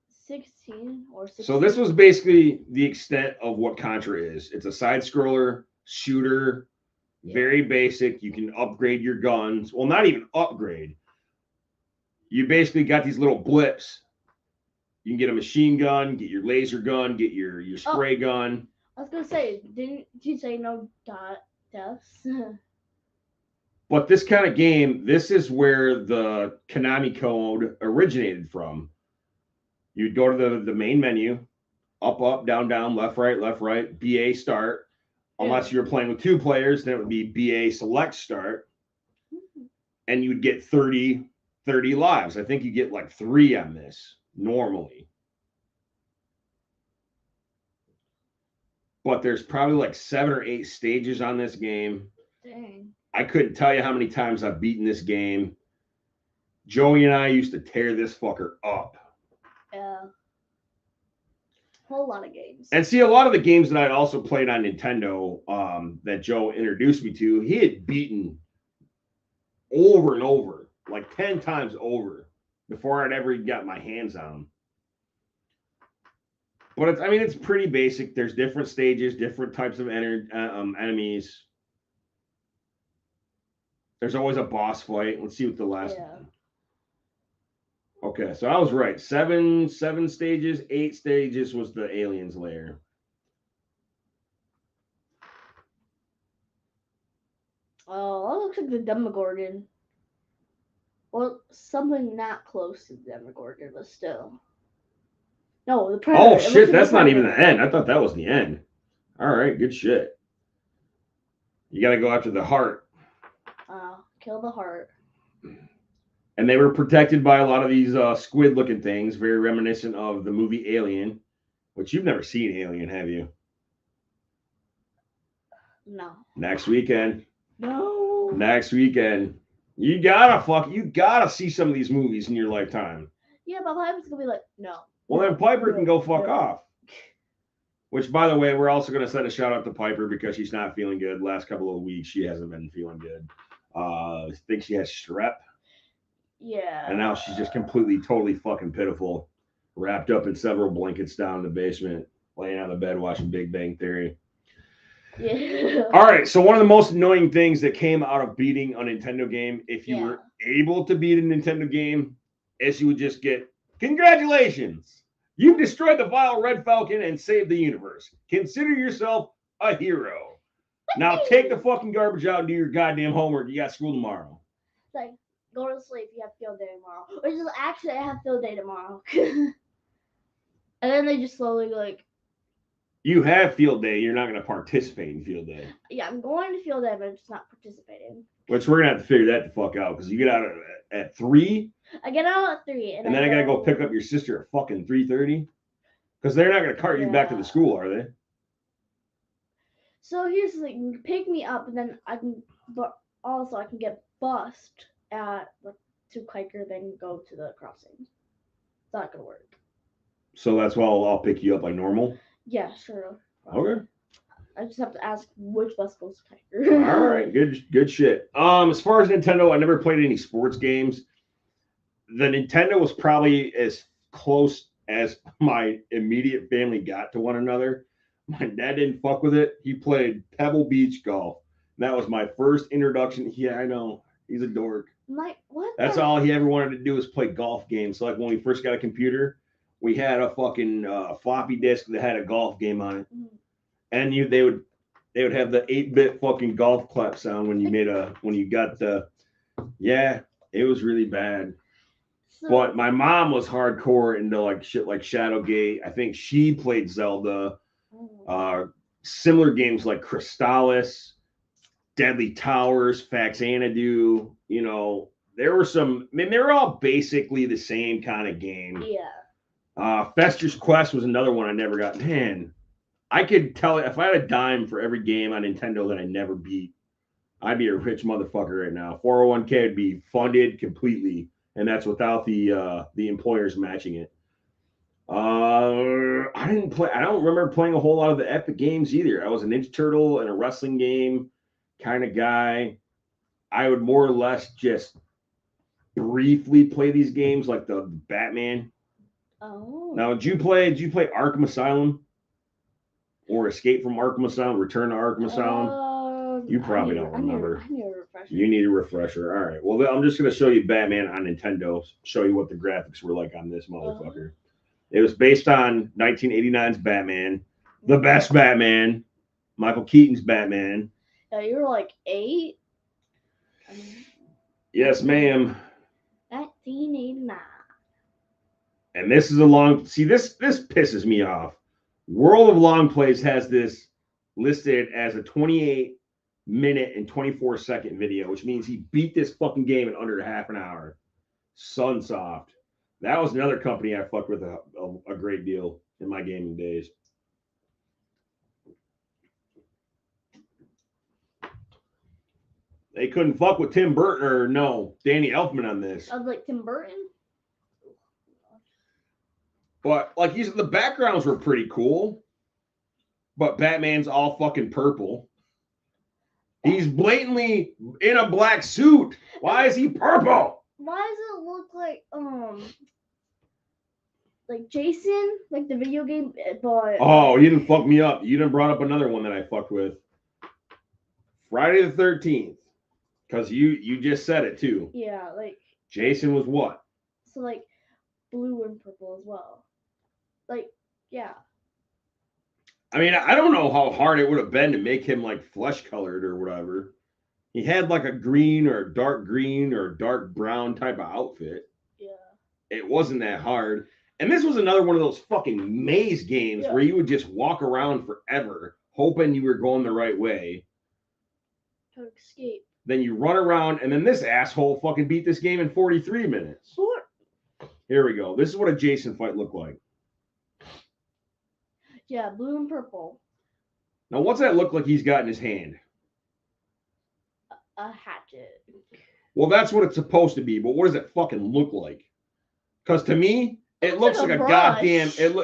16 or 16? So this was basically the extent of what Contra is. It's a side scroller shooter, very basic. You can upgrade your guns. Well, not even upgrade. You basically got these little blips You can get a machine gun, get your laser gun, get your spray gun. I was gonna say, didn't you say no deaths? But this kind of game, this is where the Konami code originated from. You'd go to the main menu, up, down, left, right, BA start. Unless you're playing with 2 players, then it would be BA select start. And you'd get 30 lives. I think you get like 3 on this normally. But there's probably like 7 or 8 stages on this game. Dang. I couldn't tell you how many times I've beaten this game. Joey and I used to tear this fucker up. Yeah. Whole lot of games. And see, a lot of the games that I'd also played on Nintendo that Joe introduced me to, he had beaten over and over, like 10 times over, before I'd ever got my hands on them. But it's pretty basic. There's different stages, different types of enemies. There's always a boss fight. Let's see what the last one. Okay, so I was right. 7 stages, 8 stages was the aliens lair. Oh, that looks like the Demogorgon. Well, something not close to the Demogorgon, but still. No, the Predator. Oh shit, that's not even the end. I thought that was the end. All right, good shit. You got to go after the heart. Kill the heart. And they were protected by a lot of these squid-looking things, very reminiscent of the movie Alien, which you've never seen Alien, have you? No. Next weekend. No. Next weekend. You gotta see some of these movies in your lifetime. Yeah, but Piper's gonna be like, no. Well, then Piper can go fuck off. Which, by the way, we're also gonna send a shout out to Piper because she's not feeling good. Last couple of weeks, she hasn't been feeling good. I think she has strep. Yeah. And now she's just completely, totally fucking pitiful, wrapped up in several blankets down in the basement, laying on the bed watching Big Bang Theory. Yeah. All right, so one of the most annoying things that came out of beating a Nintendo game, if you were able to beat a Nintendo game, is you would just get, congratulations! You've destroyed the vile Red Falcon and saved the universe. Consider yourself a hero. Now take the fucking garbage out and do your goddamn homework. You got school tomorrow. Like, go to sleep. You have field day tomorrow. Or just actually, I have field day tomorrow. And then they just slowly like. You have field day. You're not going to participate in field day. Yeah, I'm going to field day, but I'm just not participating. Which we're going to have to figure that the fuck out because you get out at 3. I get out at 3. And then I got to go pick up your sister at fucking 3:30. Because they're not going to cart you back to the school, are they? So here's the thing. You can pick me up, and then I can, but also I can get bussed to Kiker, then go to the crossing. It's not going to work. So that's why I'll pick you up like normal? Yeah, sure. Okay. I just have to ask which bus goes to Kiker. All right, good shit. As far as Nintendo, I never played any sports games. The Nintendo was probably as close as my immediate family got to one another. My dad didn't fuck with it. He played Pebble Beach golf. And that was my first introduction. Yeah, I know. He's a dork. What? That's all he ever wanted to do was play golf games. So like when we first got a computer, we had a fucking floppy disk that had a golf game on it. Mm-hmm. And they would have the 8-bit fucking golf clap sound when you got the, yeah, it was really bad. So, but my mom was hardcore into like shit like Shadowgate. I think she played Zelda. Similar games like Crystallis, Deadly Towers, Faxanadu. You know, there were some. I mean, they were all basically the same kind of game. Yeah. Fester's Quest was another one I never got. Man, I could tell if I had a dime for every game on Nintendo that I never beat, I'd be a rich motherfucker right now. 401k would be funded completely, and that's without the employers matching it. I don't remember playing a whole lot of the Epic games either. I was a Ninja Turtle and a wrestling game kind of guy. I would more or less just briefly play these games like the Batman. Oh. Now, did you play Arkham Asylum or Escape from Arkham Asylum, Return to Arkham Asylum? You probably don't remember. I need a refresher. You need a refresher. All right. Well, I'm just going to show you Batman on Nintendo, show you what the graphics were like on this motherfucker. It was based on 1989's Batman, the best Batman, Michael Keaton's Batman. Yeah, you were like 8. Yes, ma'am. 1989. And this is a long. See, this pisses me off. World of Long Plays has this listed as a 28-minute and 24-second video, which means he beat this fucking game in under half an hour. Sunsoft. That was another company I fucked with a great deal in my gaming days. They couldn't fuck with Tim Burton or Danny Elfman on this. I was like, Tim Burton? But like you said, the backgrounds were pretty cool. But Batman's all fucking purple. He's blatantly in a black suit. Why is he purple? Why does it look like Jason, like the video game? But oh, you didn't fuck me up. You done brought up another one that I fucked with. Friday the 13th. Because you just said it too. Yeah, like Jason was what? So like blue and purple as well. Like, yeah. I mean, I don't know how hard it would have been to make him like flesh colored or whatever. He had like a green or dark brown type of outfit. Yeah. It wasn't that hard. And this was another one of those fucking maze games where you would just walk around forever hoping you were going the right way. To escape. Then you run around, and then this asshole fucking beat this game in 43 minutes. Here we go. This is what a Jason fight looked like. Yeah, blue and purple. Now, what's that look like he's got in his hand? A hatchet. Well, that's what it's supposed to be, but what does it fucking look like? Because to me, it looks like a goddamn... It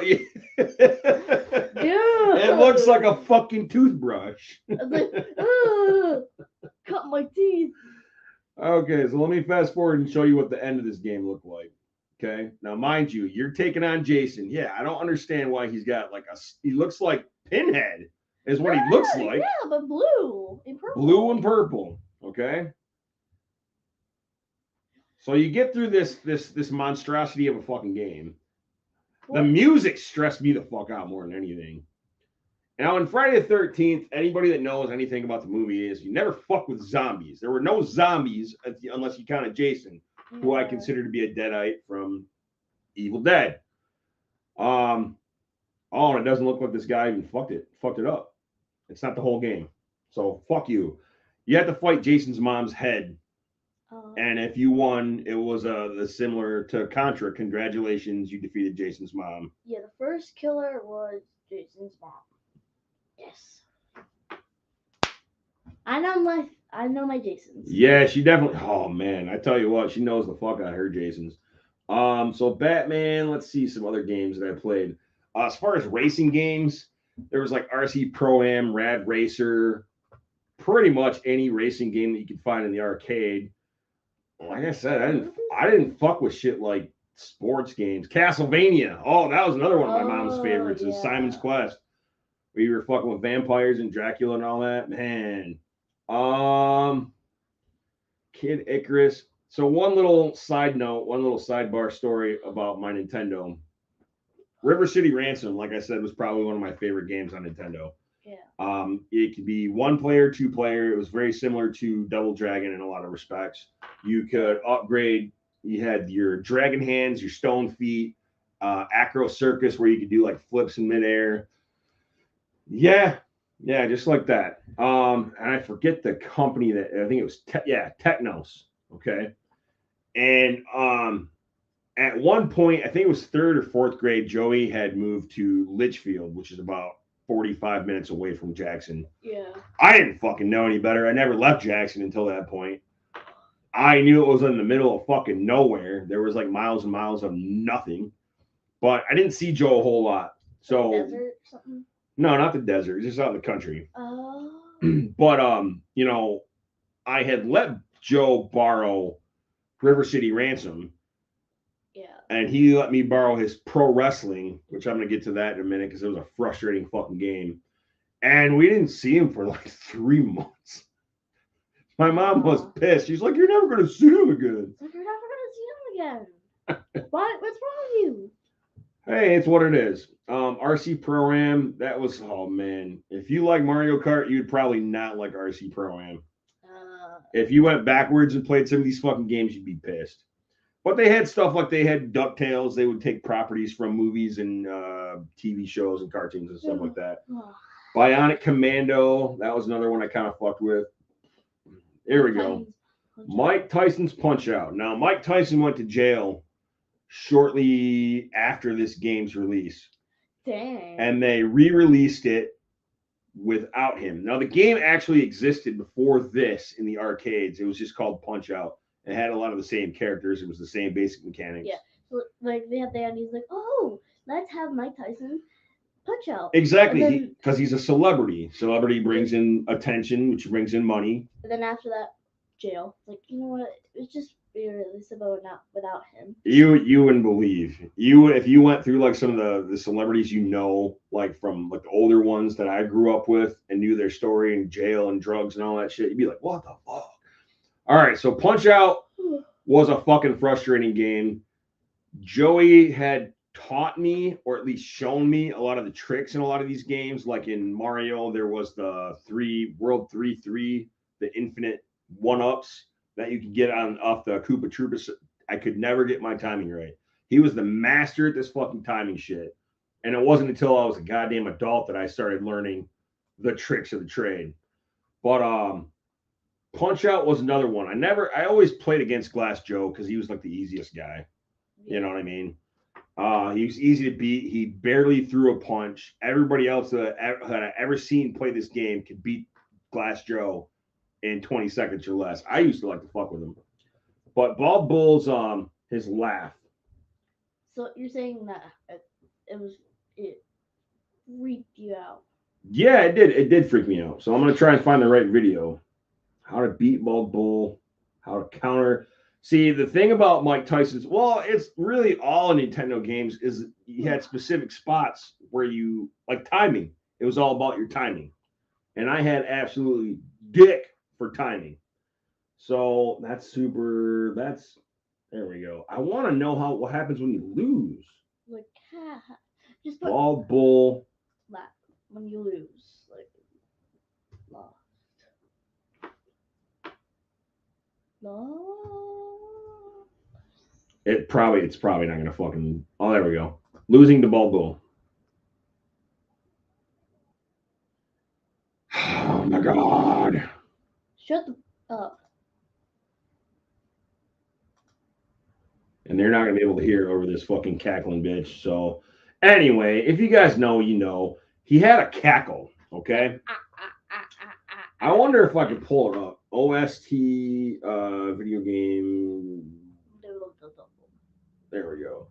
looks like a fucking toothbrush. Like, cut my teeth. Okay, so let me fast forward and show you what the end of this game looked like. Okay, now mind you, you're taking on Jason. Yeah, I don't understand why he's got like he looks like Pinhead is what he looks like. Yeah, but blue and purple. Blue and purple. Okay. So you get through this monstrosity of a fucking game. The music stressed me the fuck out more than anything. Now, in Friday the 13th, anybody that knows anything about the movie is you never fuck with zombies. There were no zombies unless you counted Jason, who I consider to be a deadite from Evil Dead. And it doesn't look like this guy even fucked it up. It's not the whole game. So fuck you. You had to fight Jason's mom's head. And if you won, it was similar to Contra. Congratulations, you defeated Jason's mom. Yeah, the first killer was Jason's mom. Yes. I know my Jasons. Yeah, she definitely. Oh man, I tell you what, she knows the fuck out of her Jasons. So Batman. Let's see some other games that I played. As far as racing games, there was like RC Pro-Am, Rad Racer, pretty much any racing game that you could find in the arcade. Like I said, I didn't fuck with shit like sports games. Castlevania. Oh, that was another one of my mom's favorites. Is Simon's Quest. Where you were fucking with vampires and Dracula and all that. Man. Kid Icarus. So one little sidebar story about my Nintendo. River City Ransom, like I said, was probably one of my favorite games on Nintendo. Yeah. It could be 1 player, 2 player. It was very similar to Double Dragon in a lot of respects. You could upgrade. You had your dragon hands, your stone feet, Acro Circus, where you could do like flips in midair. Yeah, just like that. And I forget the company that I think it was. Technos. Okay. And at one point, I think it was 3rd or 4th grade, Joey had moved to Litchfield, which is about 45 minutes away from Jackson. Yeah. I didn't fucking know any better. I never left Jackson until that point. I knew it was in the middle of fucking nowhere. There was like miles and miles of nothing. But I didn't see Joe a whole lot. So desert or something? No, not the desert. It's just out in the country. Oh. But I had let Joe borrow River City Ransom. Yeah. And he let me borrow his pro wrestling, which I'm going to get to that in a minute because it was a frustrating fucking game. And we didn't see him for like 3 months. My mom was pissed. She's like, "You're never going to see him again." Like, you're never going to see him again. What's wrong with you? Hey, it's what it is. RC Pro-Am, that was, oh man. If you like Mario Kart, you'd probably not like RC Pro-Am. If you went backwards and played some of these fucking games, you'd be pissed. But they had stuff like they had DuckTales. They would take properties from movies and TV shows and cartoons and stuff like that. Bionic Commando, that was another one I kind of fucked with. Here we go. Mike Tyson's Punch-Out. Now, Mike Tyson went to jail shortly after this game's release. Dang. And they re-released it without him. Now, the game actually existed before this in the arcades. It was just called Punch-Out. It had a lot of the same characters. It was the same basic mechanics. Yeah. So, like, they had the end. He's like, oh, let's have Mike Tyson Punch-Out. Exactly. Because he's a celebrity. Celebrity brings in attention, which brings in money. And then after that, jail. Like, you know what? It's just re-released without him. You wouldn't believe. If you went through like some of the celebrities like from like the older ones that I grew up with and knew their story in jail and drugs and all that shit, you'd be like, what the fuck? All right, so Punch-Out was a fucking frustrating game. Joey had taught me, or at least shown me, a lot of the tricks in a lot of these games. Like in Mario, there was the World 3-3, the infinite one-ups that you could get off the Koopa Troopas. I could never get my timing right. He was the master at this fucking timing shit. And it wasn't until I was a goddamn adult that I started learning the tricks of the trade. But Punch-Out was another one. I always played against Glass Joe because he was like the easiest guy. You know what I mean? He was easy to beat. He barely threw a punch. Everybody else that I ever seen play this game could beat Glass Joe in 20 seconds or less. I used to like to fuck with him. But Bob Bull's his laugh. So you're saying that it freaked you out? Yeah, it did. It did freak me out. So I'm gonna try and find the right video. How to beat Bob Bull, how to counter. See, the thing about Mike Tyson's, well, it's really all Nintendo games is you had specific spots where you like timing. It was all about your timing. And I had absolutely dick for timing. So there we go. I want to know what happens when you lose. Like, just put Ball, bull. When you lose, like, lost. No. It's probably not gonna fucking. Oh, there we go. Losing to Ball Bull. Oh my god. Shut up. And they're not gonna be able to hear it over this fucking cackling bitch. So anyway, if you guys know, you know. He had a cackle, okay? I wonder if I could pull it up. OST video game. There we go.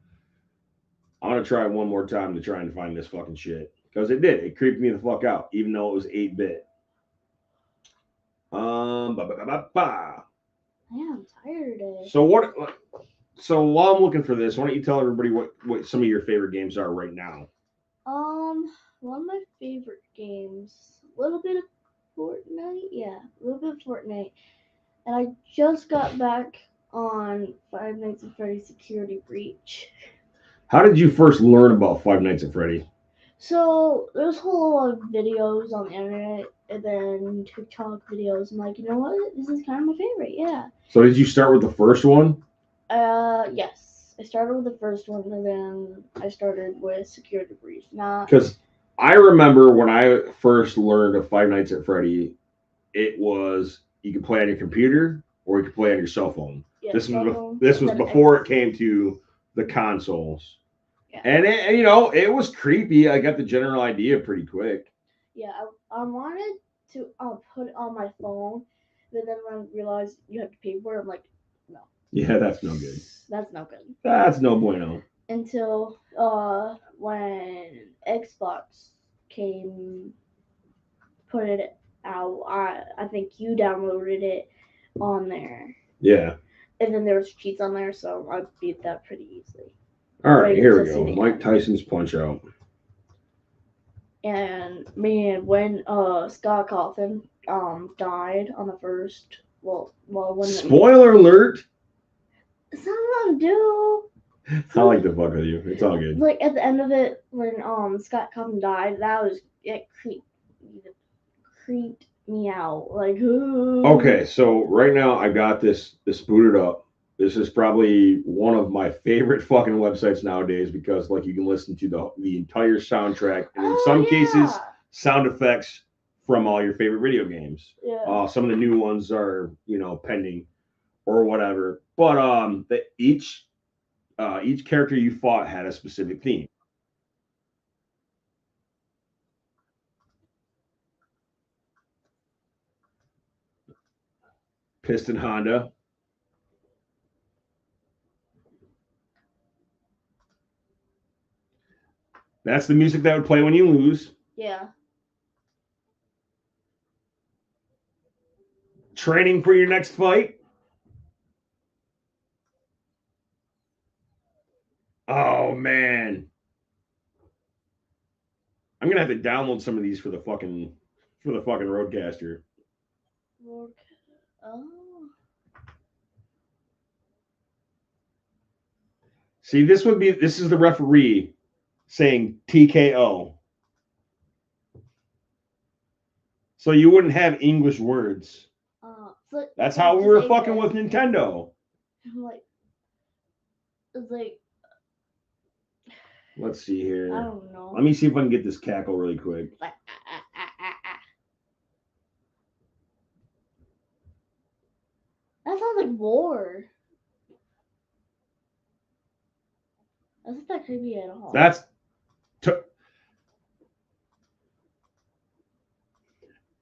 I'm gonna try one more time to try and find this fucking shit. Because it did. It creeped me the fuck out, even though it was 8-bit. Yeah, I'm tired today. So while I'm looking for this, why don't you tell everybody what some of your favorite games are right now? One of my favorite games, a little bit of Fortnite. Yeah, a little bit of Fortnite. And I just got back on Five Nights at Freddy's Security Breach. How did you first learn about Five Nights at Freddy's? So there's a whole lot of videos on the internet and then TikTok videos. I'm like, you know what? This is kind of my favorite. Yeah. So did you start with the first one? Yes. I started with the first one and then I started with Security Breach. Because I remember when I first learned of Five Nights at Freddy, it was you could play on your computer or you could play on your cell phone. Yeah, this was before it came to the consoles. Yeah. And it was creepy. I got the general idea pretty quick. Yeah, I wanted to put it on my phone, but then when I realized you had to pay for it, I'm like, no. Yeah, that's no good. That's no good. That's no bueno. Until when Xbox put it out, I think you downloaded it on there. Yeah. And then there was cheats on there, so I beat that pretty easily. All right, here we go. Mike Tyson's Punch-Out. And man, when Scott Cawthon died on the first, when spoiler alert. Some of them do. I like the fuck with you. It's all good. Like at the end of it, when Scott Cawthon died, it creeped me out. Like, Okay, so right now I got this booted up. This is probably one of my favorite fucking websites nowadays because like you can listen to the entire soundtrack and in some cases sound effects from all your favorite video games. Yeah. Some of the new ones are pending or whatever, but each character you fought had a specific theme. Piston Honda. That's the music that would play when you lose. Yeah. Training for your next fight. Oh man. I'm gonna have to download some of these for the fucking Roadcaster. Oh. See, this is the referee saying TKO. So you wouldn't have English words. So that's how we were fucking with Nintendo. It's like. Let's see here. I don't know. Let me see if I can get this cackle really quick. Like, That sounds like war. That's not that creepy at all.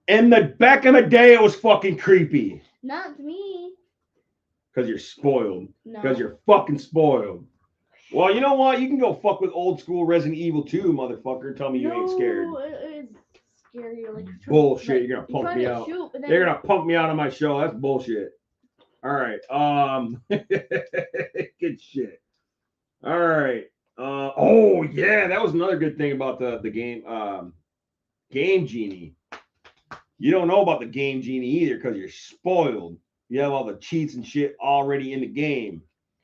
In the back of the day, it was fucking creepy. Not to me. Because you're spoiled. No. Because you're fucking spoiled. Well, you know what? You can go fuck with old school Resident Evil 2, motherfucker. Tell me you ain't scared. No, it's scary. Like, bullshit. You're gonna pump me out. They're gonna pump me out of my show. That's bullshit. All right. Good shit. All right. Oh yeah, that was another good thing about the game. Game Genie. You don't know about the Game Genie either because you're spoiled. You have all the cheats and shit already in the game.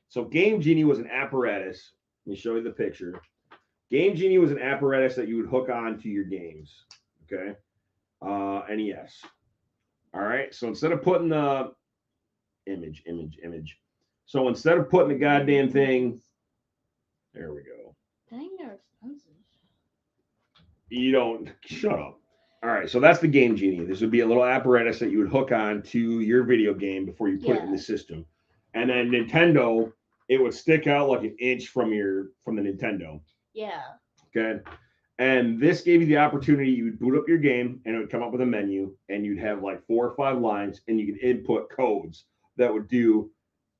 So Game Genie was an apparatus. Let me show you the picture. Game Genie was an apparatus that you would hook on to your games. Okay. NES. All right. So instead of putting the image. So instead of putting the goddamn thing, there we go. Dang, they're expensive. You don't shut up. All right, so that's the Game Genie. This would be a little apparatus that you would hook on to your video game before you put it in the system. And then Nintendo, it would stick out like an inch from the Nintendo. Yeah. Okay. And this gave you the opportunity, you would boot up your game and it would come up with a menu and you'd have like 4 or 5 lines and you could input codes that would do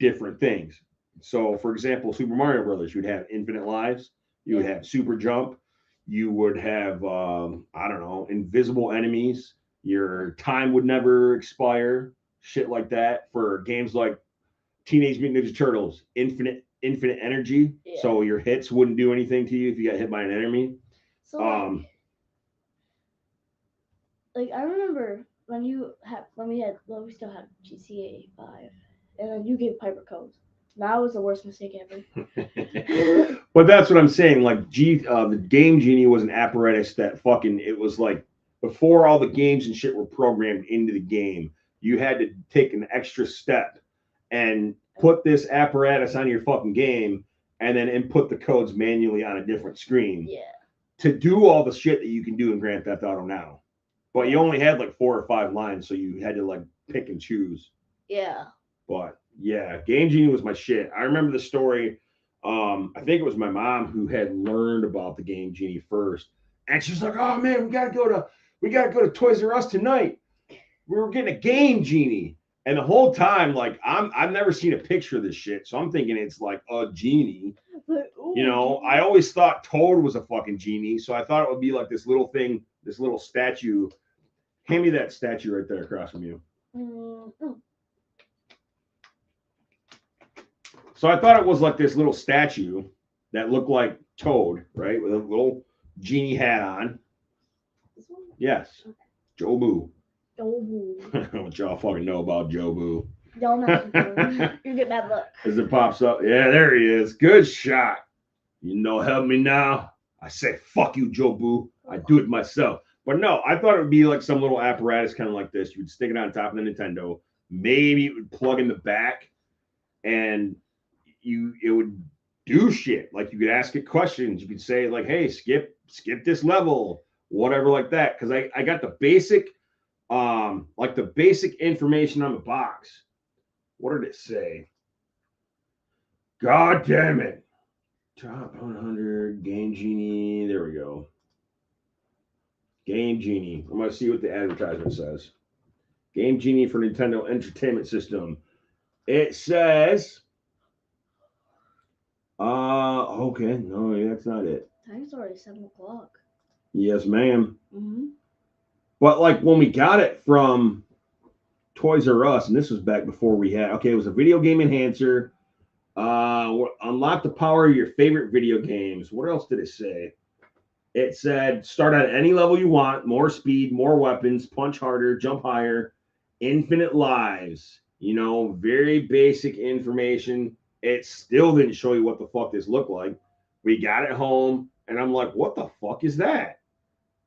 different things. So for example, Super Mario Brothers, you'd have infinite lives, you would have super jump, you would have I don't know, invisible enemies, your time would never expire, shit like that. For games like Teenage Mutant Ninja Turtles, infinite energy, so your hits wouldn't do anything to you if you got hit by an enemy. So like I remember when we still had GTA 5, and then you gave Piper codes. That was the worst mistake ever. But that's what I'm saying. Like, the Game Genie was an apparatus that it was like before all the games and shit were programmed into the game, you had to take an extra step and put this apparatus on your fucking game and then input the codes manually on a different screen. Yeah. To do all the shit that you can do in Grand Theft Auto now. But you only had like 4 or 5 lines, so you had to like pick and choose. Yeah. But yeah, Game Genie was my shit. I remember the story. I think it was my mom who had learned about the Game Genie first, and she's like, "Oh man, we gotta go to Toys R Us tonight. We were getting a Game Genie." And the whole time, like, I've never seen a picture of this shit, so I'm thinking it's like a genie. But, I always thought Toad was a fucking genie, so I thought it would be like this little thing, this little statue. Hand me that statue right there across from you. So I thought it was like this little statue that looked like Toad, right, with a little genie hat on. This one? Yes, okay. Joe Boo. Joe Boo. What y'all fucking know about Joe Boo? Don't mess with him. You get bad luck. As it pops up. Yeah, there he is. Good shot. You know, help me now. I say, fuck you, Joe Boo. I do it myself. But no, I thought it would be like some little apparatus kind of like this. You would stick it on top of the Nintendo. Maybe it would plug in the back and it would do shit. Like you could ask it questions. You could say like, hey, skip this level, whatever like that. Because I got the basic information on the box. What did it say? God damn it. Top 100 Game Genie. There we go. Game Genie. I'm going to see what the advertisement says. Game Genie for Nintendo Entertainment System. It says, okay, no, that's not it. I think it's already 7 o'clock. Yes, ma'am. Mm-hmm. But like when we got it from Toys R Us, and this was back before we had, okay, it was a video game enhancer. Unlock the power of your favorite video games. What else did it say? It said start at any level you want, more speed, more weapons, punch harder, jump higher, infinite lives. You know, very basic information. It still didn't show you what the fuck this looked like. We got it home, and I'm like, what the fuck is that?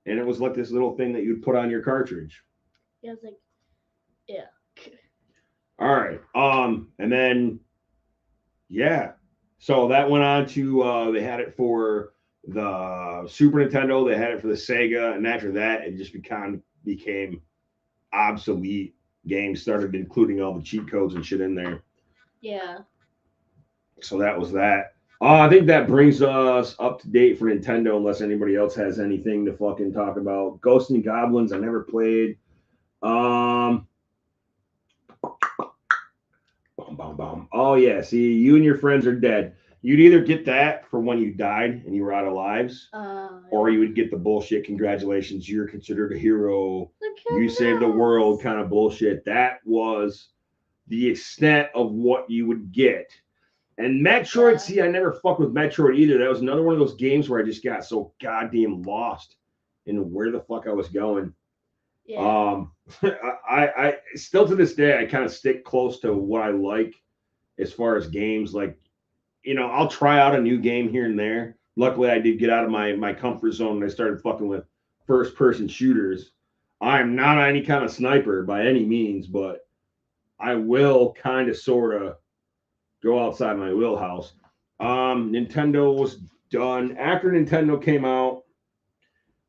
And it was like this little thing that you'd put on your cartridge. Yeah, it's like, yeah. All right. And then, yeah. So that went on to, they had it for the Super Nintendo. They had it for the Sega. And after that, it just became obsolete. Games started including all the cheat codes and shit in there. Yeah. So that was that. I think that brings us up to date for Nintendo, unless anybody else has anything to fucking talk about. Ghosts and Goblins, I never played. Bum, bum, bum. Oh, yeah. See, you and your friends are dead. You'd either get that for when you died and you were out of lives, or you would get the bullshit, congratulations, you're considered a hero. You saved the world kind of bullshit. That was the extent of what you would get. And Metroid, see, I never fucked with Metroid either. That was another one of those games where I just got so goddamn lost in where the fuck I was going. Yeah. I still to this day, I kind of stick close to what I like as far as games. Like, you know, I'll try out a new game here and there. Luckily, I did get out of my comfort zone and I started fucking with first-person shooters. I am not any kind of sniper by any means, but I will kind of sort of go outside my wheelhouse. Nintendo was done. After Nintendo came out,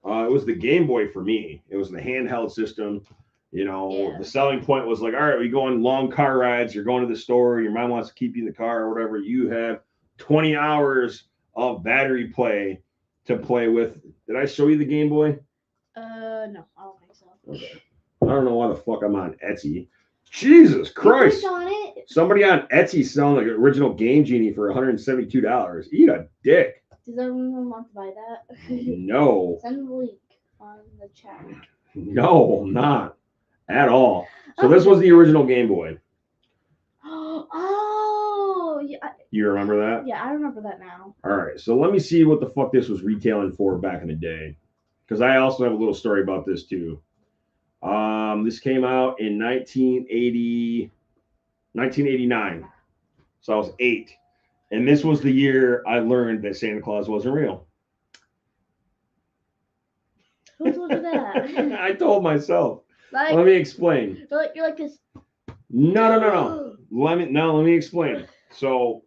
it was the Game Boy for me. It was the handheld system. You know, The selling point was like, all right, we go on long car rides. You're going to the store. Your mom wants to keep you in the car or whatever. You have 20 hours of battery play to play with. Did I show you the Game Boy? No, I don't think so. Okay. I don't know why the fuck I'm on Etsy. Jesus Christ. You on it? Somebody on Etsy selling like an original Game Genie for $172. Eat a dick. Does everyone want to buy that? No. Send the link on the chat. No, not at all. So this was the original Game Boy. Oh, yeah. You remember that? Yeah, I remember that now. All right. So let me see what the fuck this was retailing for back in the day. Because I also have a little story about this too. This came out in 1989. So I was 8. And this was the year I learned that Santa Claus wasn't real. Who told you that? I told myself. Like, let me explain. You're like this. No. Let me explain. So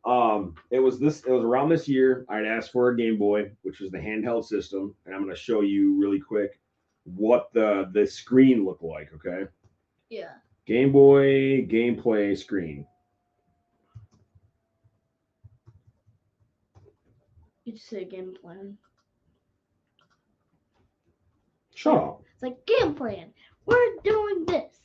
it was around this year I'd asked for a Game Boy, which was the handheld system, and I'm going to show you really quick what the screen looked like, okay? Yeah. Game Boy gameplay screen. You just say game plan. Shut up. It's like game plan. We're doing this.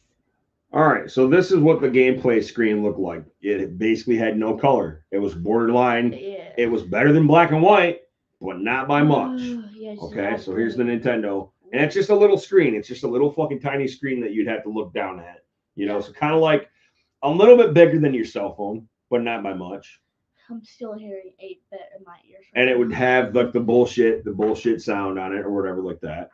All right, so this is what the gameplay screen looked like. It basically had no color. It was borderline. Yeah. It was better than black and white, but not by much. Yeah, Okay, so here's the Nintendo. And it's just a little screen. It's just a little fucking tiny screen that you'd have to look down at. You know, so kind of like a little bit bigger than your cell phone, but not by much. I'm still hearing 8-bit in my ears. And it would have like the bullshit sound on it or whatever like that.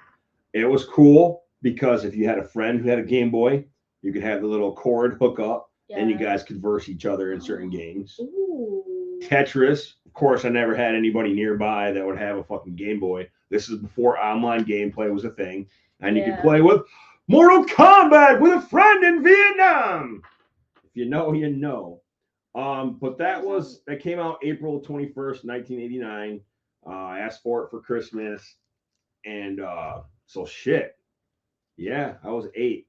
It was cool because if you had a friend who had a Game Boy, you could have the little cord hook up and you guys could verse each other in certain games. Ooh. Tetris, of course, I never had anybody nearby that would have a fucking Game Boy. This is before online gameplay was a thing, and you could play with Mortal Kombat with a friend in Vietnam. If you know, you know. But that came out April 21st, 1989. I asked for it for Christmas, and so shit. Yeah, I was 8.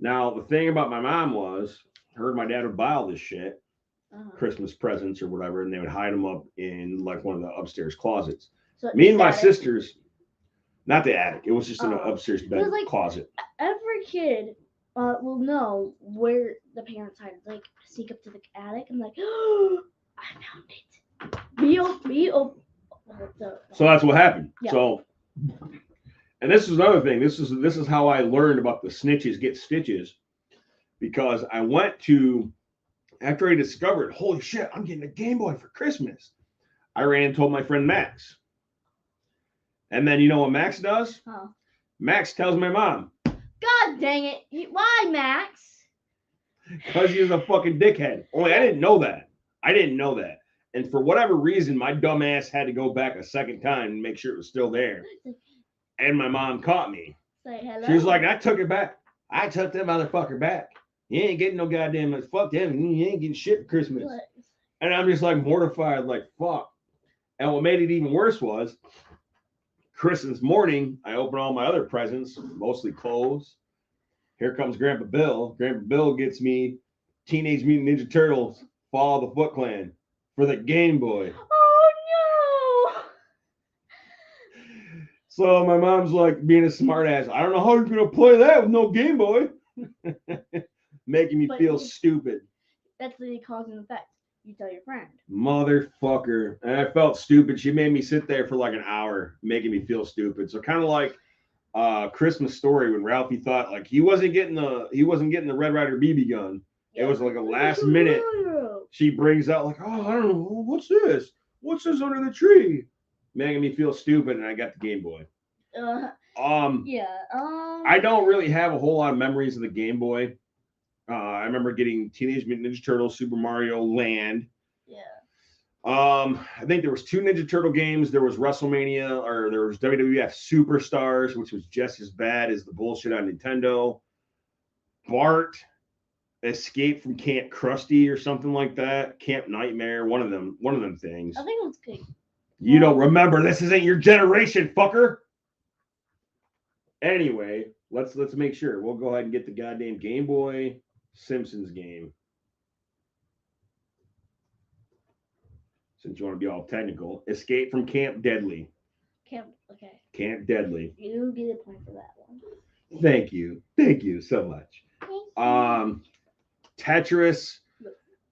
Now the thing about my mom was, her and my dad would buy all this shit, Christmas presents or whatever, and they would hide them up in like one of the upstairs closets. So me and my sisters, not the attic. It was just in an upstairs bed closet. Every kid will know where the parents hide. Like sneak up to the attic and like, oh, I found it. So that's what happened. Yeah. So, and this is another thing. This is how I learned about the snitches get stitches, because I went to, after I discovered, holy shit, I'm getting a Game Boy for Christmas, I ran and told my friend Max. And then you know what Max does? Huh. Max tells my mom. God dang it. Why, Max? Because he's a fucking dickhead. Only I didn't know that. And for whatever reason, my dumb ass had to go back a second time and make sure it was still there. And my mom caught me. Say hello. She was like, I took it back. I took that motherfucker back. You ain't getting no goddamn, fuck them. You ain't getting shit for Christmas. What? And I'm just like mortified, like, fuck. And what made it even worse was, Christmas morning, I open all my other presents, mostly clothes. Here comes Grandpa Bill. Grandpa Bill gets me Teenage Mutant Ninja Turtles, Fall of the Foot Clan for the Game Boy. Oh, no. So my mom's like being a smart ass. I don't know how you're going to play that with no Game Boy. Making me feel stupid. That's the cause and effect. You tell your friend. Motherfucker. And I felt stupid. She made me sit there for like an hour making me feel stupid. So kind of like Christmas Story when Ralphie thought like he wasn't getting the Red Ryder BB gun. Yeah. It was like a last minute. She brings out like, oh, I don't know, what's this? What's this under the tree? Making me feel stupid, and I got the Game Boy. I don't really have a whole lot of memories of the Game Boy. I remember getting Teenage Mutant Ninja Turtles, Super Mario Land. Yeah. I think there was 2 Ninja Turtle games. There was WrestleMania, or there was WWF Superstars, which was just as bad as the bullshit on Nintendo. Bart, Escape from Camp Krusty or something like that. Camp Nightmare, one of them things. I think it was good. You don't remember. This isn't your generation, fucker. Anyway, let's make sure. We'll go ahead and get the goddamn Game Boy Simpsons game. Since you want to be all technical. Escape from Camp Deadly. Camp Deadly. You get a point for that one. Thank you so much. Tetris.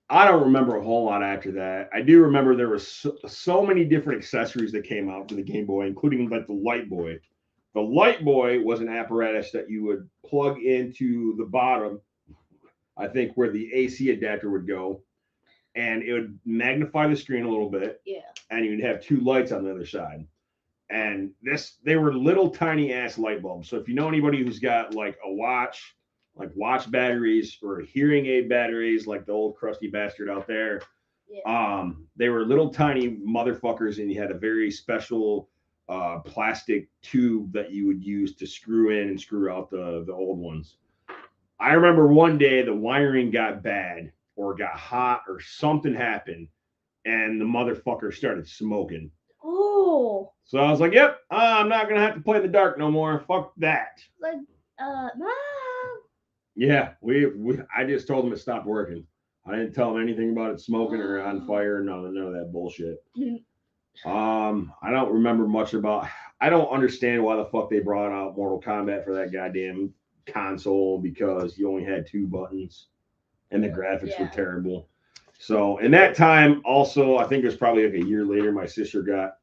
I don't remember a whole lot after that. I do remember there was so many different accessories that came out for the Game Boy, including like the Light Boy. The Light Boy was an apparatus that you would plug into the bottom, I think where the AC adapter would go, and it would magnify the screen a little bit. Yeah. And you'd have 2 lights on the other side. And they were little tiny ass light bulbs. So if you know anybody who's got like a watch, like watch batteries or hearing aid batteries, like the old crusty bastard out there, they were little tiny motherfuckers, and you had a very special plastic tube that you would use to screw in and screw out the old ones. I remember one day the wiring got bad or got hot or something happened, and the motherfucker started smoking. Oh. So I was like, yep, I'm not going to have to play in the dark no more. Fuck that. Like, Mom. Yeah, I just told him it stopped working. I didn't tell him anything about it smoking or on fire, none of that bullshit. I don't remember much about. I don't understand why the fuck they brought out Mortal Kombat for that goddamn console, because you only had 2 buttons and the graphics were terrible. So in that time, also, I think it was probably like a year later, my sister got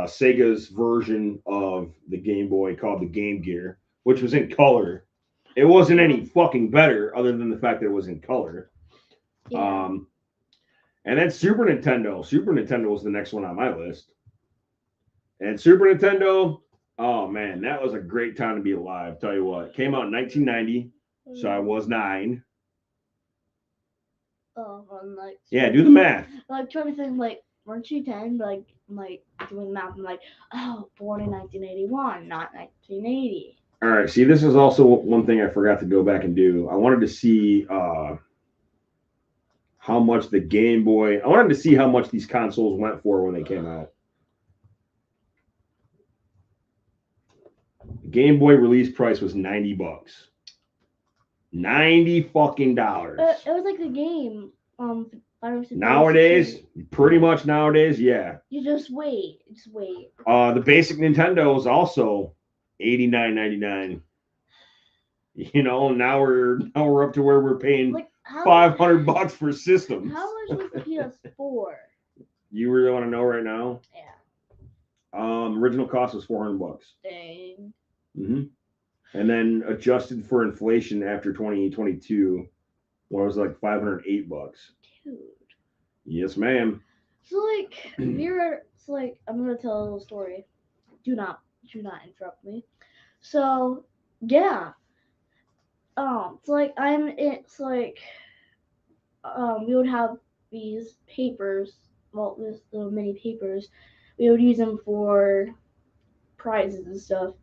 Sega's version of the Game Boy called the Game Gear, which was in color. It wasn't any fucking better other than the fact that it was in color. Yeah. And then Super Nintendo. Super Nintendo was the next one on my list. And Super Nintendo, oh man, that was a great time to be alive. Tell you what, it came out in 1990. So I was 9. Oh, I'm like. Yeah, do the math. Like trying to think, like, weren't you 10? Like doing math. I'm like, oh, born in 1981, not 1980. All right. See, this is also one thing I forgot to go back and do. I wanted to see how much the Game Boy. I wanted to see how much these consoles went for when they came out. The Game Boy release price was $90. $90 fucking dollars. It was like the game. Nowadays, pretty much nowadays, yeah. You just wait. The basic Nintendo is also $89.99. You know, now we're up to where we're paying like $500 for systems. How much was the PS4? You really want to know right now? Yeah. Original cost was $400. Dang. Mm-hmm. And then adjusted for inflation after 2022, well, it was like $508. Dude. Yes, ma'am. So like I'm gonna tell a little story. Do not interrupt me. So yeah. We would have these papers, these little mini papers. We would use them for prizes and stuff.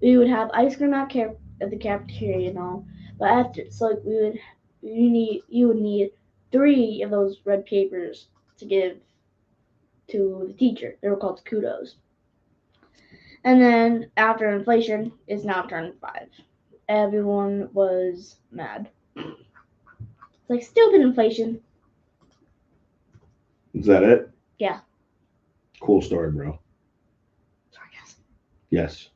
We would have ice cream at the cafeteria and all. But after, you would need 3 of those red papers to give to the teacher. They were called kudos. And then after inflation, it's now turned 5. Everyone was mad. It's like stupid inflation. Is that it? Yeah. Cool story, bro. Sorry, guys. Yes.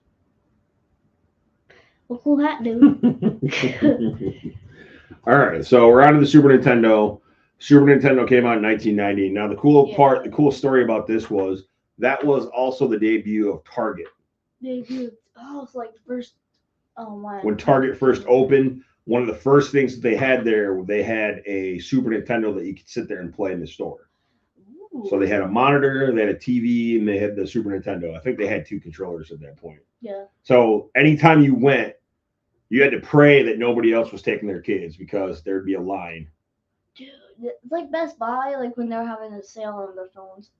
Well, cool hat, dude. All right, so we're on to the Super Nintendo. Super Nintendo came out in 1990. Now, the cool story about this was that was also the debut of Target. It's like the first. Oh my. When Target first opened, one of the first things that they had there, they had a Super Nintendo that you could sit there and play in the store. Ooh. So they had a monitor, they had a TV, and they had the Super Nintendo. I think they had 2 controllers at that point. Yeah. So anytime you went, you had to pray that nobody else was taking their kids because there'd be a line. Dude, it's like Best Buy, like when they're having a sale on their phones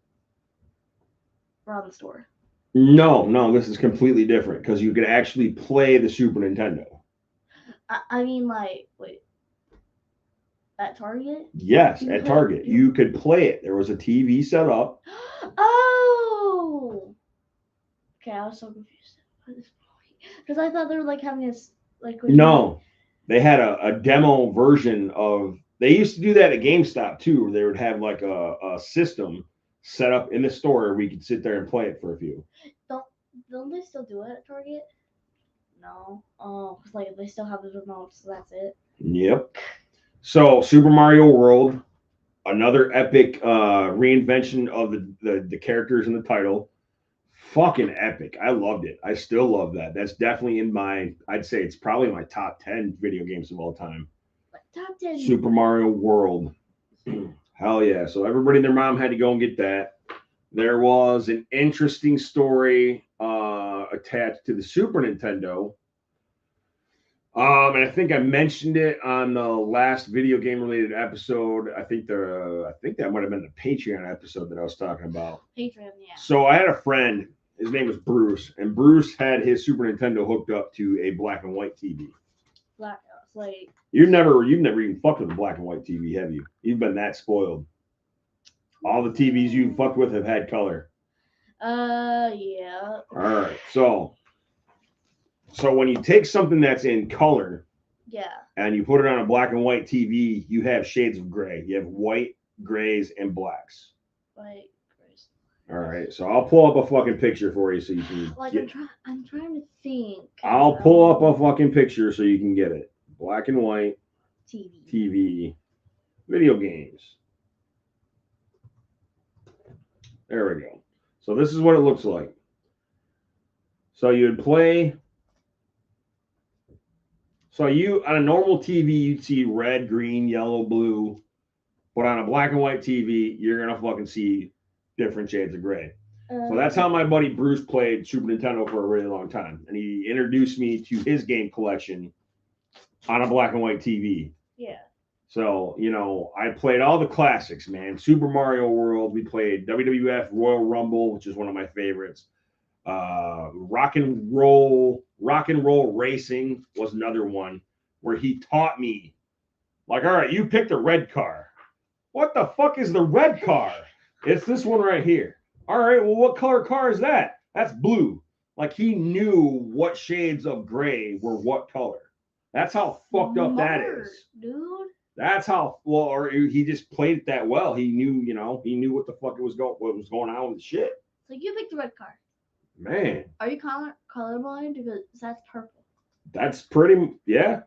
around the store. No, this is completely different because you could actually play the Super Nintendo. I mean, like, wait. At Target? Yes, at Target. You could play it. There was a TV set up. Oh! Okay, I was so confused at this point. Because I thought they were like having this, like... No, they had a demo version of... They used to do that at GameStop, too, where they would have like a system set up in the store where we could sit there and play it for a few. Don't they still do it at Target? No. Oh, because like they still have the remote, so that's it. Yep. So Super Mario World, another epic reinvention of the characters in the title. Fucking epic. I loved it. I still love that. That's definitely I'd say it's probably my top 10 video games of all time. Top 10. Super Mario World. Hell yeah. So everybody and their mom had to go and get that. There was an interesting story attached to the Super Nintendo. And I think I mentioned it on the last video game related episode. I think that might have been the Patreon episode that I was talking about. Patreon, yeah. So I had a friend, his name was Bruce, and Bruce had his Super Nintendo hooked up to a black and white TV. Like You've never even fucked with a black and white TV, have you? You've been that spoiled. All the TVs you've fucked with have had color. Yeah. All right. So when you take something that's in color, yeah, and you put it on a black and white TV, you have shades of gray. You have white, grays, and blacks. White, grays. All right. So I'll pull up a fucking picture for you so you can. Like I'm trying to think. I'll pull up a fucking picture so you can get it. Black and white. TV. Video games. There we go. So this is what it looks like. So you'd play. So on a normal TV, you'd see red, green, yellow, blue. But on a black and white TV, you're going to fucking see different shades of gray. So that's how my buddy Bruce played Super Nintendo for a really long time. And he introduced me to his game collection on a black and white TV. Yeah. So, you know, I played all the classics, man. Super Mario World. We played WWF Royal Rumble, which is one of my favorites. Rock and Roll Racing was another one where he taught me, like, all right, you picked the red car. What the fuck is the red car? It's this one right here. All right, well, what color car is that? That's blue. Like, he knew what shades of gray were what color. That's how fucked up that is. Dude. That's how well, or he just played it that well. He knew, you know, he knew what the fuck what was going on with the shit. So you picked the red car. Man. Are you colorblind? Because that's purple. That's pretty, yeah.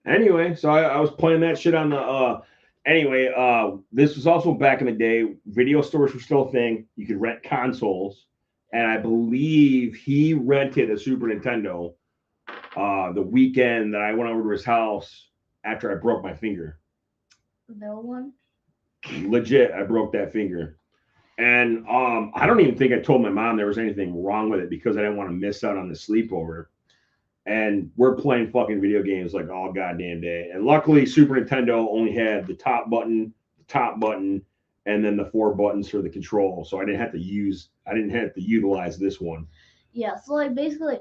Anyway, so I was playing that shit on the anyway, this was also back in the day. Video stores were still a thing. You could rent consoles. And I believe he rented a Super Nintendo the weekend that I went over to his house after I broke my finger. No one? Legit, I broke that finger. And I don't even think I told my mom there was anything wrong with it because I didn't want to miss out on the sleepover. And we're playing fucking video games like all goddamn day. And luckily, Super Nintendo only had the top button, and then the 4 buttons for the control. So I didn't have to utilize this one. Yeah, so like basically,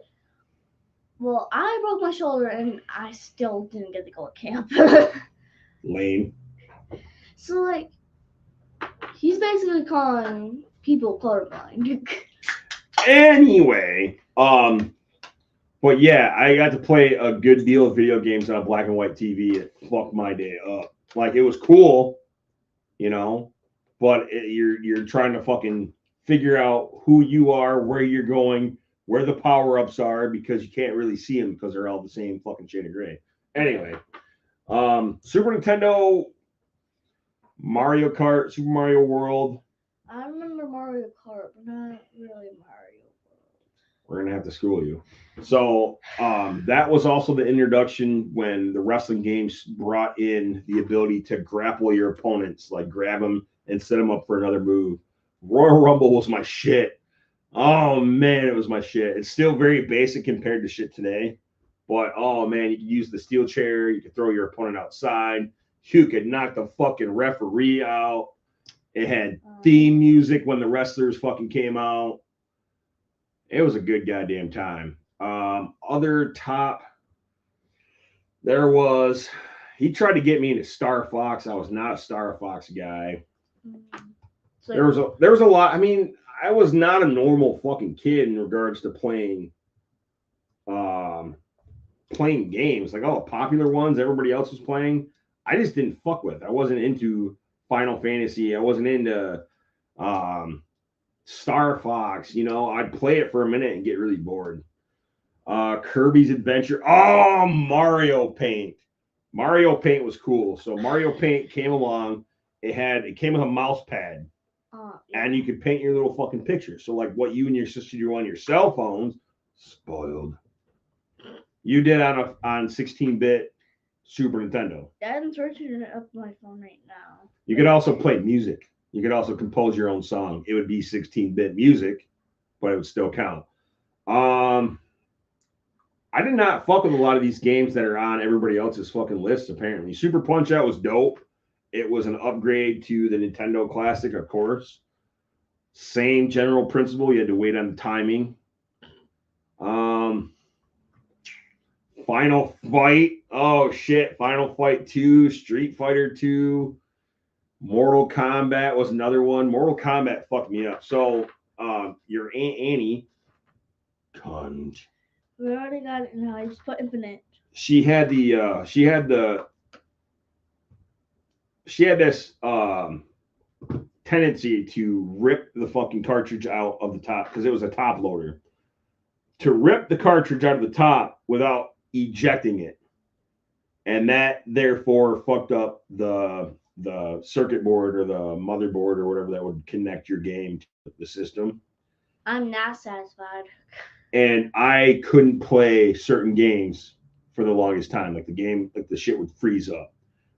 well, I broke my shoulder and I still didn't get to go to camp. Lame. So like, he's basically calling people colorblind. Anyway, but yeah, I got to play a good deal of video games on a black and white TV. It fucked my day up. Like, it was cool, you know, but you're trying to fucking figure out who you are, where you're going, where the power-ups are, because you can't really see them because they're all the same fucking shade of gray. Anyway, Super Nintendo, Mario Kart, Super Mario World. I remember Mario Kart, but not really Mario World. We're gonna have to school you. So that was also the introduction when the wrestling games brought in the ability to grapple your opponents, like grab them and set them up for another move. Royal Rumble was my shit. Oh man, it was my shit. It's still very basic compared to shit today, but oh man, you could use the steel chair, you could throw your opponent outside, you could knock the fucking referee out. It had theme music when the wrestlers fucking came out. It was a good goddamn time. Other top, he tried to get me into Star Fox. I was not a Star Fox guy. So, There was a lot. I mean, I was not a normal fucking kid in regards to playing games. Like all the popular ones everybody else was playing, I just didn't fuck with. I wasn't into Final Fantasy. I wasn't into Star Fox. You know, I'd play it for a minute and get really bored. Kirby's Adventure. Oh, Mario Paint. Mario Paint was cool. So Mario Paint came along. It came with a mouse pad. yeah. And you could paint your little fucking pictures. So like what you and your sister do on your cell phones, spoiled. You did on 16-bit Super Nintendo. I'm searching it up my phone right now. You could also play music. You could also compose your own song. It would be 16-bit music, but it would still count. I did not fuck with a lot of these games that are on everybody else's fucking list, apparently. Super Punch-Out was dope. It was an upgrade to the Nintendo Classic, of course. Same general principle. You had to wait on the timing. Final Fight. Oh, shit. Final Fight 2, Street Fighter 2. Mortal Kombat was another one. Mortal Kombat fucked me up. So, your Aunt Annie, cunt. We already got it now. I just put infinite. She had this tendency to rip the fucking cartridge out of the top because it was a top loader. To rip the cartridge out of the top without ejecting it, and that therefore fucked up the circuit board or the motherboard or whatever that would connect your game to the system. I'm not satisfied. And I couldn't play certain games for the longest time. Like the shit would freeze up.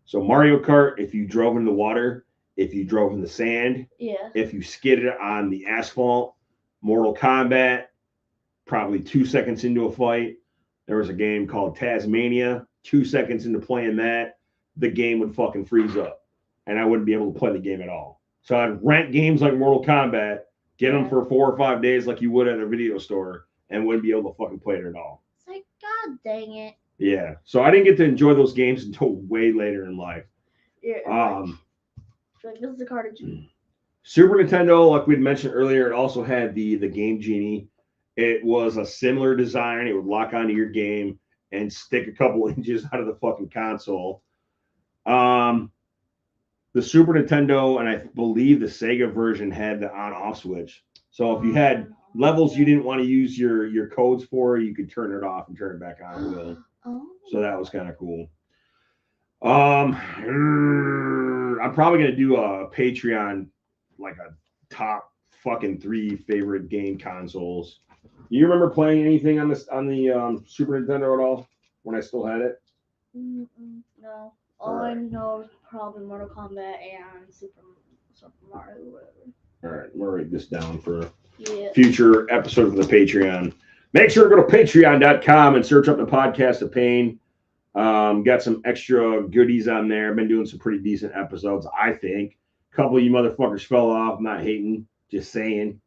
So Mario Kart, if you drove in the water, if you drove in the sand, Yeah. if you skidded on the asphalt. Mortal Kombat, probably 2 seconds into a fight, there was a game called Tasmania. 2 seconds into playing that, the game would fucking freeze up, and I wouldn't be able to play the game at all. So I'd rent games like Mortal Kombat, get them for 4 or 5 days like you would at a video store, and wouldn't be able to fucking play it at all. It's like, God dang it. Yeah. So I didn't get to enjoy those games until way later in life. Yeah. Like this is a cartridge. Super Nintendo, like we'd mentioned earlier, it also had the Game Genie. It was a similar design. It would lock onto your game and stick a couple inches out of the fucking console. The Super Nintendo and I believe the Sega version had the on-off switch. So if you had levels you didn't want to use your codes for, you could turn it off and turn it back on. So that was kind of cool. I'm probably gonna do a Patreon, like a top fucking 3 favorite game consoles. You remember playing anything on the Super Nintendo at all when I still had it? No. All I know is probably Mortal Kombat and Super Mario, whatever. All right, I'm gonna write this down for future episodes of the Patreon. Make sure to go to patreon.com and search up the Podcast of Pain. Got some extra goodies on there. I've been doing some pretty decent episodes, I think. A couple of you motherfuckers fell off. I'm not hating, just saying.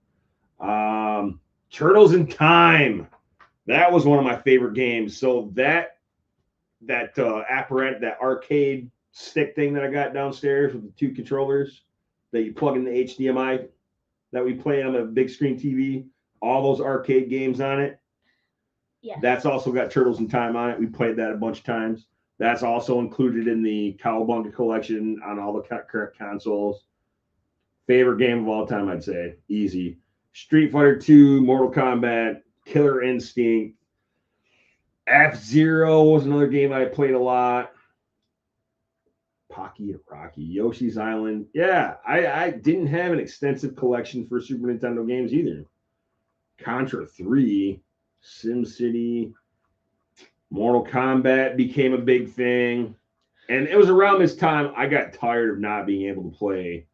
Turtles in Time. That was one of my favorite games. So that apparatus, that arcade stick thing that I got downstairs with the 2 controllers that you plug in the HDMI that we play on the big screen TV, all those arcade games on it. Yeah. That's also got Turtles in Time on it. We played that a bunch of times. That's also included in the Cowabunga collection on all the current consoles. Favorite game of all time, I'd say. Easy. Street Fighter 2, Mortal Kombat, Killer Instinct. F-Zero was another game I played a lot. Pocky Rocky, Yoshi's Island. Yeah, I didn't have an extensive collection for Super Nintendo games either. Contra 3, SimCity, Mortal Kombat became a big thing. And it was around this time I got tired of not being able to play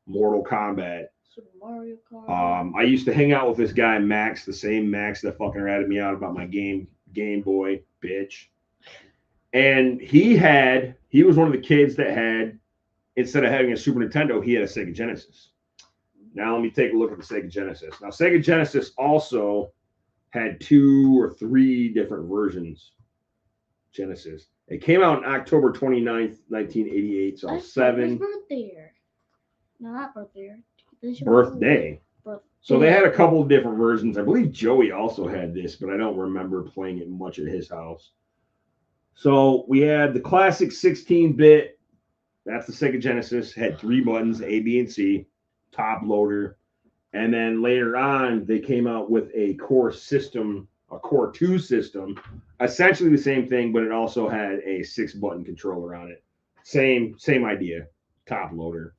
Mortal Kombat. Super Mario Kart. I used to hang out with this guy, Max, the same Max that fucking ratted me out about my Gameboy, bitch. And he was one of the kids that had, instead of having a Super Nintendo, he had a Sega Genesis. Now let me take a look at the Sega Genesis. Now Sega Genesis also had 2 or 3 different versions. Genesis. It came out on October 29th, 1988. So 7. Birthday. No, not birthday. Birthday. So they had a couple of different versions. I believe Joey also had this, but I don't remember playing it much at his house. So we had the classic 16-bit. That's the Sega Genesis. Had 3 buttons, A, B, and C. Top loader. And then later on, they came out with a Core system, a Core 2 system. Essentially the same thing, but it also had a 6-button controller on it. Same idea. Top loader.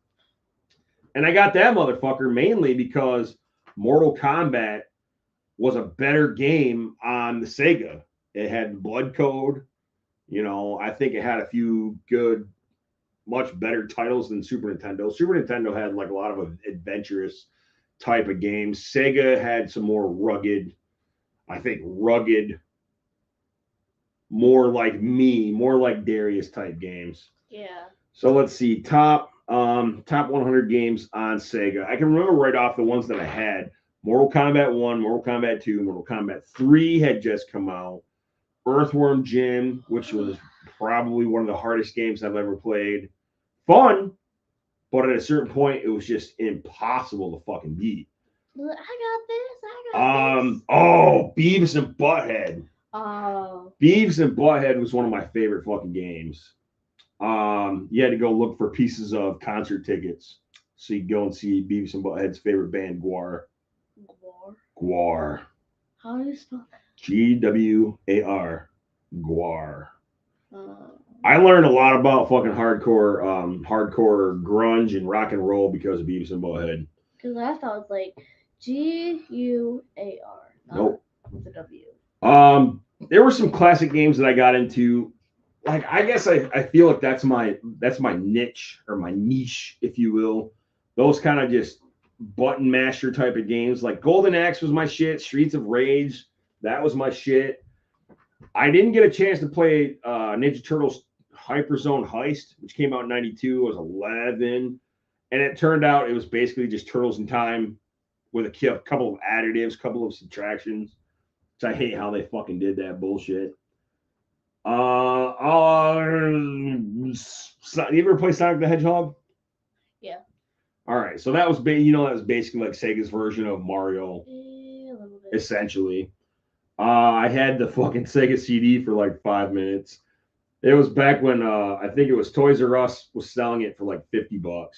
And I got that motherfucker mainly because Mortal Kombat was a better game on the Sega. It had the blood code. You know, I think it had a few good, much better titles than Super Nintendo. Super Nintendo had like a lot of adventurous type of games. Sega had some more rugged, more like me, more like Darius type games. Yeah. So let's see, top 100 games on Sega. I can remember right off the ones that I had. Mortal Kombat 1, Mortal Kombat 2, Mortal Kombat 3 had just come out. Earthworm Jim, which was probably one of the hardest games I've ever played. Fun, but at a certain point, it was just impossible to fucking beat. I got this. Oh, Beavis and Butthead. Oh. Beavis and Butthead was one of my favorite fucking games. You had to go look for pieces of concert tickets so you could go and see Beavis and Butthead's favorite band, Gwar. Gwar. How do you spell that? Gwar. Gwar. I learned a lot about fucking hardcore grunge and rock and roll because of Beavis and Butthead. Because I thought it was like Guar. Nope. With a W. There were some classic games that I got into. Like, I guess I feel like that's my niche, or my niche, if you will. Those kind of just button masher type of games. Like Golden Axe was my shit. Streets of Rage, that was my shit. I didn't get a chance to play Ninja Turtles Hyper Zone Heist, which came out in '92. I was 11, and it turned out it was basically just Turtles in Time with a couple of additives, couple of subtractions. Which I hate how they fucking did that bullshit. You ever play Sonic the Hedgehog? Yeah. All right, so that was that was basically like Sega's version of Mario, A little bit. essentially. I had the fucking Sega CD for like 5 minutes. It was back when I think it was Toys R Us was selling it for like $50,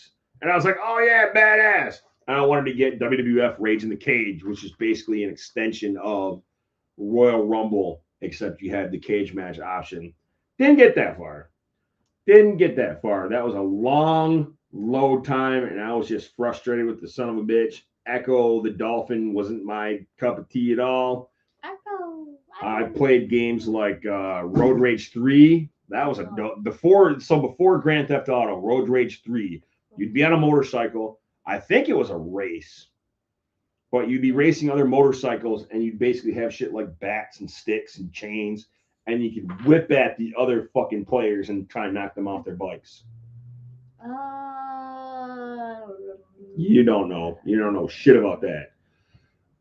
and I was like, "Oh yeah, badass!" And I wanted to get WWF Rage in the Cage, which is basically an extension of Royal Rumble, except you had the cage match option. Didn't get that far. Didn't get that far. That was a long load time, and I was just frustrated with the son of a bitch. Echo the Dolphin wasn't my cup of tea at all. I played games like Road Rage 3. That was before Grand Theft Auto, Road Rage 3. You'd be on a motorcycle. I think it was a race, but you'd be racing other motorcycles, and you'd basically have shit like bats and sticks and chains, and you could whip at the other fucking players and try and knock them off their bikes. You don't know. You don't know shit about that.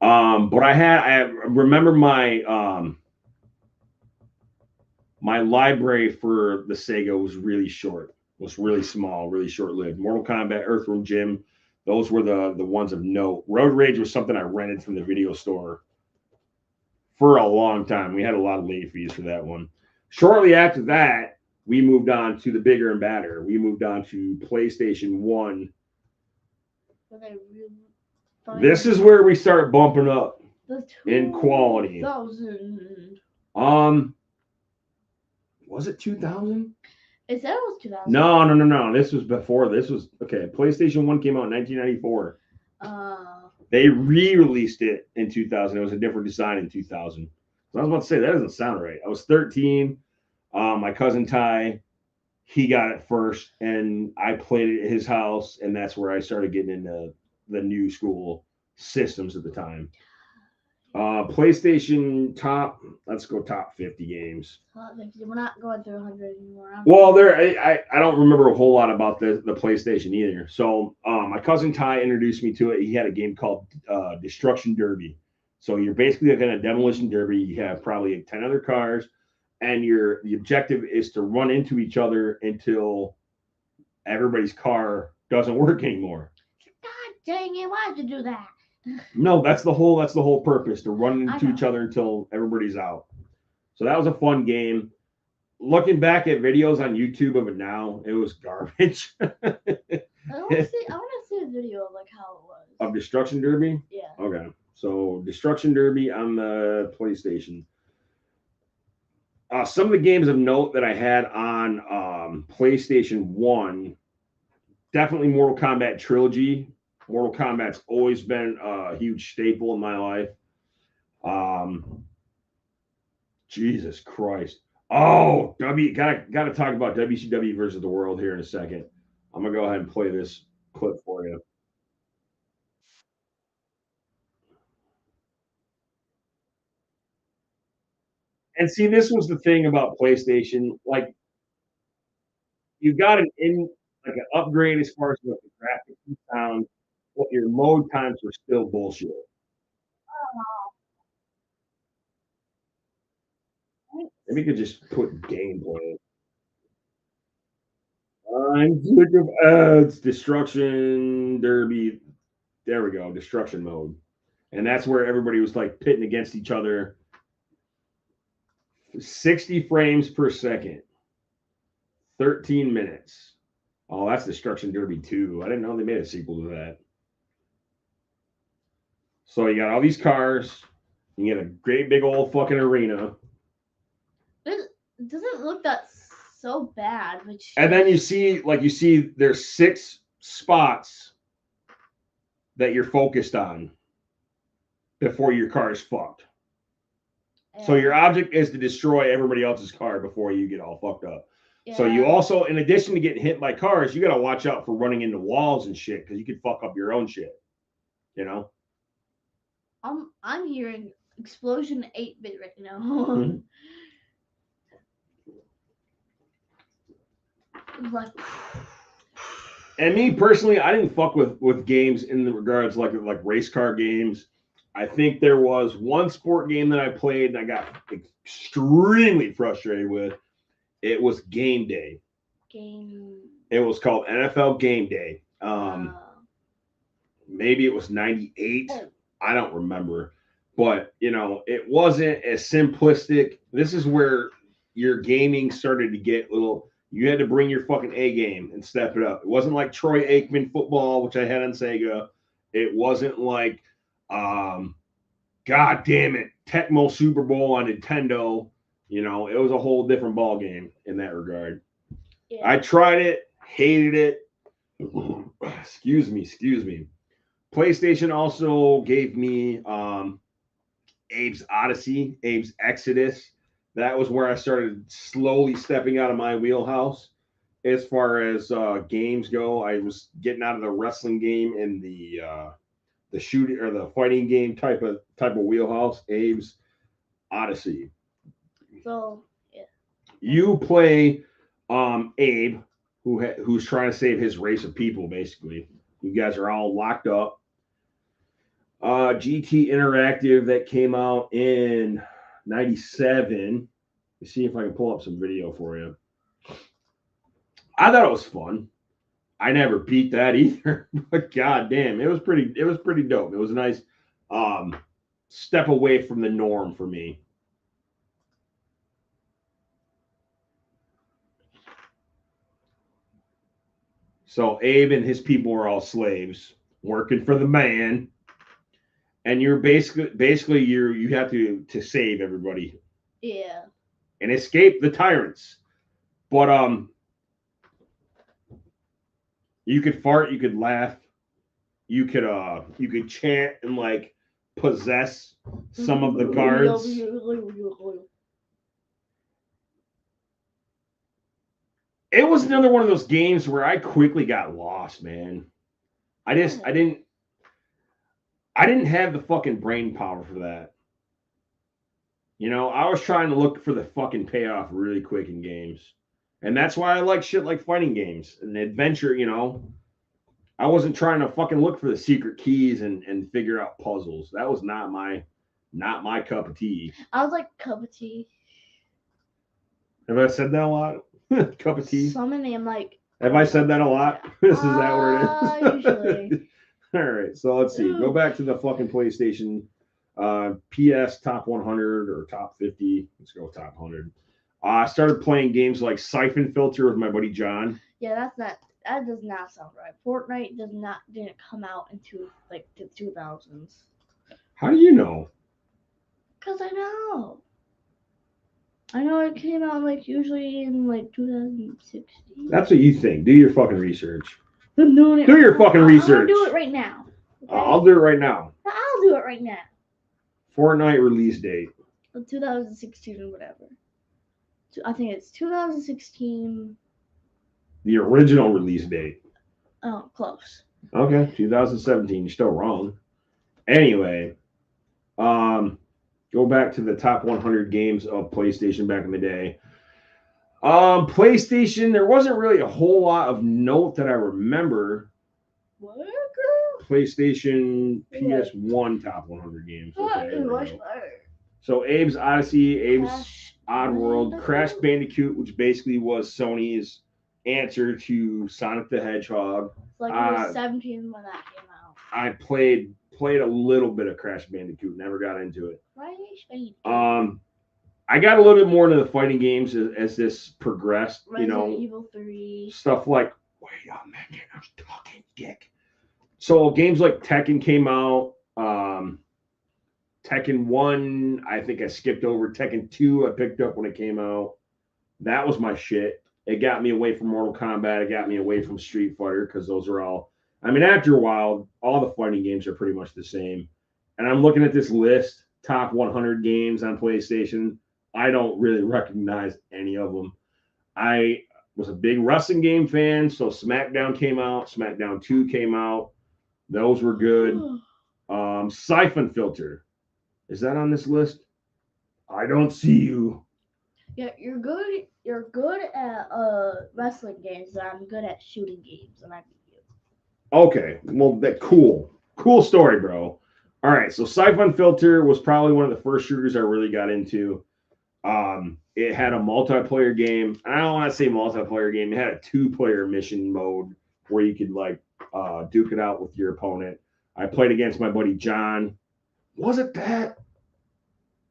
But I remember my library for the Sega was really short, was really small, really short lived. Mortal Kombat, Earthworm Jim, those were the ones of note. Road Rage was something I rented from the video store for a long time. We had a lot of late fees for that one. Shortly after that, we moved on to the bigger and badder. We moved on to PlayStation 1. This is where we start bumping up in quality. Was it 2000? It said it was 2000. No. This was before. This was okay. PlayStation 1 came out in 1994. They re-released it in 2000. It was a different design in 2000. So I was about to say that doesn't sound right. I was 13. My cousin Ty, he got it first, and I played it at his house, and that's where I started getting into the new school systems at the time. PlayStation let's go top 50 games. Top 50. We're not going through 100 anymore. Well, I don't remember a whole lot about the PlayStation either. So my cousin Ty introduced me to it. He had a game called Destruction Derby. So you're basically like in a demolition derby. You have probably 10 other cars, and the objective is to run into each other until everybody's car doesn't work anymore. God dang it! Why'd you do that? No, that's the whole purpose, to run into each other until everybody's out. So that was a fun game. Looking back at videos on YouTube of it now, it was garbage. I want to see a video of like how it was. Of Destruction Derby? Yeah. Okay. So Destruction Derby on the PlayStation. Some of the games of note that I had on PlayStation 1, definitely Mortal Kombat Trilogy. Mortal Kombat's always been a huge staple in my life. Jesus Christ. Oh, gotta talk about WCW versus the World here in a second. I'm gonna go ahead and play this clip for you. And see, this was the thing about PlayStation. Like, you got an upgrade as far as what the graphics and sound, but your load times were still bullshit. Maybe we could just put gameplay. I'm sick of ads. Destruction Derby. There we go. Destruction mode. And that's where everybody was like pitting against each other. 60 frames per second. 13 minutes. Oh, that's Destruction Derby 2. I didn't know they made a sequel to that. So you got all these cars. You get a great big old fucking arena. It doesn't look that so bad. And then you see there's 6 spots that you're focused on before your car is fucked. Yeah. So your object is to destroy everybody else's car before you get all fucked up. Yeah. So you also, in addition to getting hit by cars, you got to watch out for running into walls and shit, because you could fuck up your own shit. You know? I'm hearing explosion 8-bit right now. Like, And me personally, I didn't fuck with games in the regards like race car games. I think there was one sport game that I played and I got extremely frustrated with. It was Game Day. game. It was called NFL Game Day. Maybe it was 98. I don't remember. But, you know, it wasn't as simplistic. This is where your gaming started to get a little. You had to bring your fucking A game and step it up. It wasn't like Troy Aikman football, which I had on Sega. It wasn't like, God damn it, Tecmo Super Bowl on Nintendo. You know, it was a whole different ball game in that regard. Yeah. I tried it, hated it. Excuse me. PlayStation also gave me Abe's Odyssey, Abe's Exodus. That was where I started slowly stepping out of my wheelhouse as far as games go. I was getting out of the wrestling game and the shooting or the fighting game type of wheelhouse. Abe's Odyssey. So yeah. You play Abe, who's trying to save his race of people. Basically, you guys are all locked up. GT Interactive that came out in '97. Let's see if I can pull up some video for you. I thought it was fun. I never beat that either, but goddamn, it was pretty dope. It was a nice step away from the norm for me. So Abe and his people were all slaves working for the man, and you're basically you have to save everybody. Yeah. And escape the tyrants. But you could fart, you could laugh, you could chant and like possess some of the guards. It was another one of those games where I quickly got lost, man. I didn't have the fucking brain power for that. You know, I was trying to look for the fucking payoff really quick in games. And that's why I like shit like fighting games and adventure, you know. I wasn't trying to fucking look for the secret keys and figure out puzzles. That was not my cup of tea. I was like cup of tea. Have I said that a lot? Cup of tea? So many, I'm like. Have I said that a lot? Is that what it is? Usually. All right, so let's see. Go back to the fucking PlayStation. PS top 100 or top 50. Let's go top 100. I started playing games like Siphon Filter with my buddy John. Yeah, that does not sound right. Fortnite didn't come out into like the 2000s. How do you know? Cause I know it came out like usually in like 2016. That's what you think. Do your fucking research. Do your fucking research. I'll do it right now. Okay? I'll do it right now. I'll do it right now. Fortnite release date. 2016 or whatever. I think it's 2016. The original release date. Oh, close. Okay, 2017. You're still wrong. Anyway, go back to the top 100 games of PlayStation back in the day. PlayStation, there wasn't really a whole lot of note that I remember. What? PlayStation PS1 top 100 games. Okay, so Abe's Odyssey, Abe's Oddworld, Crash Bandicoot, which basically was Sony's answer to Sonic the Hedgehog. Like I was 17 when that came out. I played a little bit of Crash Bandicoot, never got into it. I got a little bit more into the fighting games as this progressed. Resident Evil 3. Stuff like, wait a minute, I was talking dick. So games like Tekken came out. Tekken 1, I think I skipped over. Tekken 2, I picked up when it came out. That was my shit. It got me away from Mortal Kombat. It got me away from Street Fighter because those are all... I mean, after a while, all the fighting games are pretty much the same. And I'm looking at this list, top 100 games on PlayStation. I don't really recognize any of them. I was a big wrestling game fan, so SmackDown came out. SmackDown 2 came out. Those were good. Siphon Filter. Is that on this list? I don't see you. Yeah, you're good. You're good at wrestling games. And I'm good at shooting games, and I beat you. Okay, well, that cool story, bro. All right, so Siphon Filter was probably one of the first shooters I really got into. It had a multiplayer game. I don't want to say multiplayer game. It had a two-player mission mode where you could like duke it out with your opponent. I played against my buddy John. Was it that?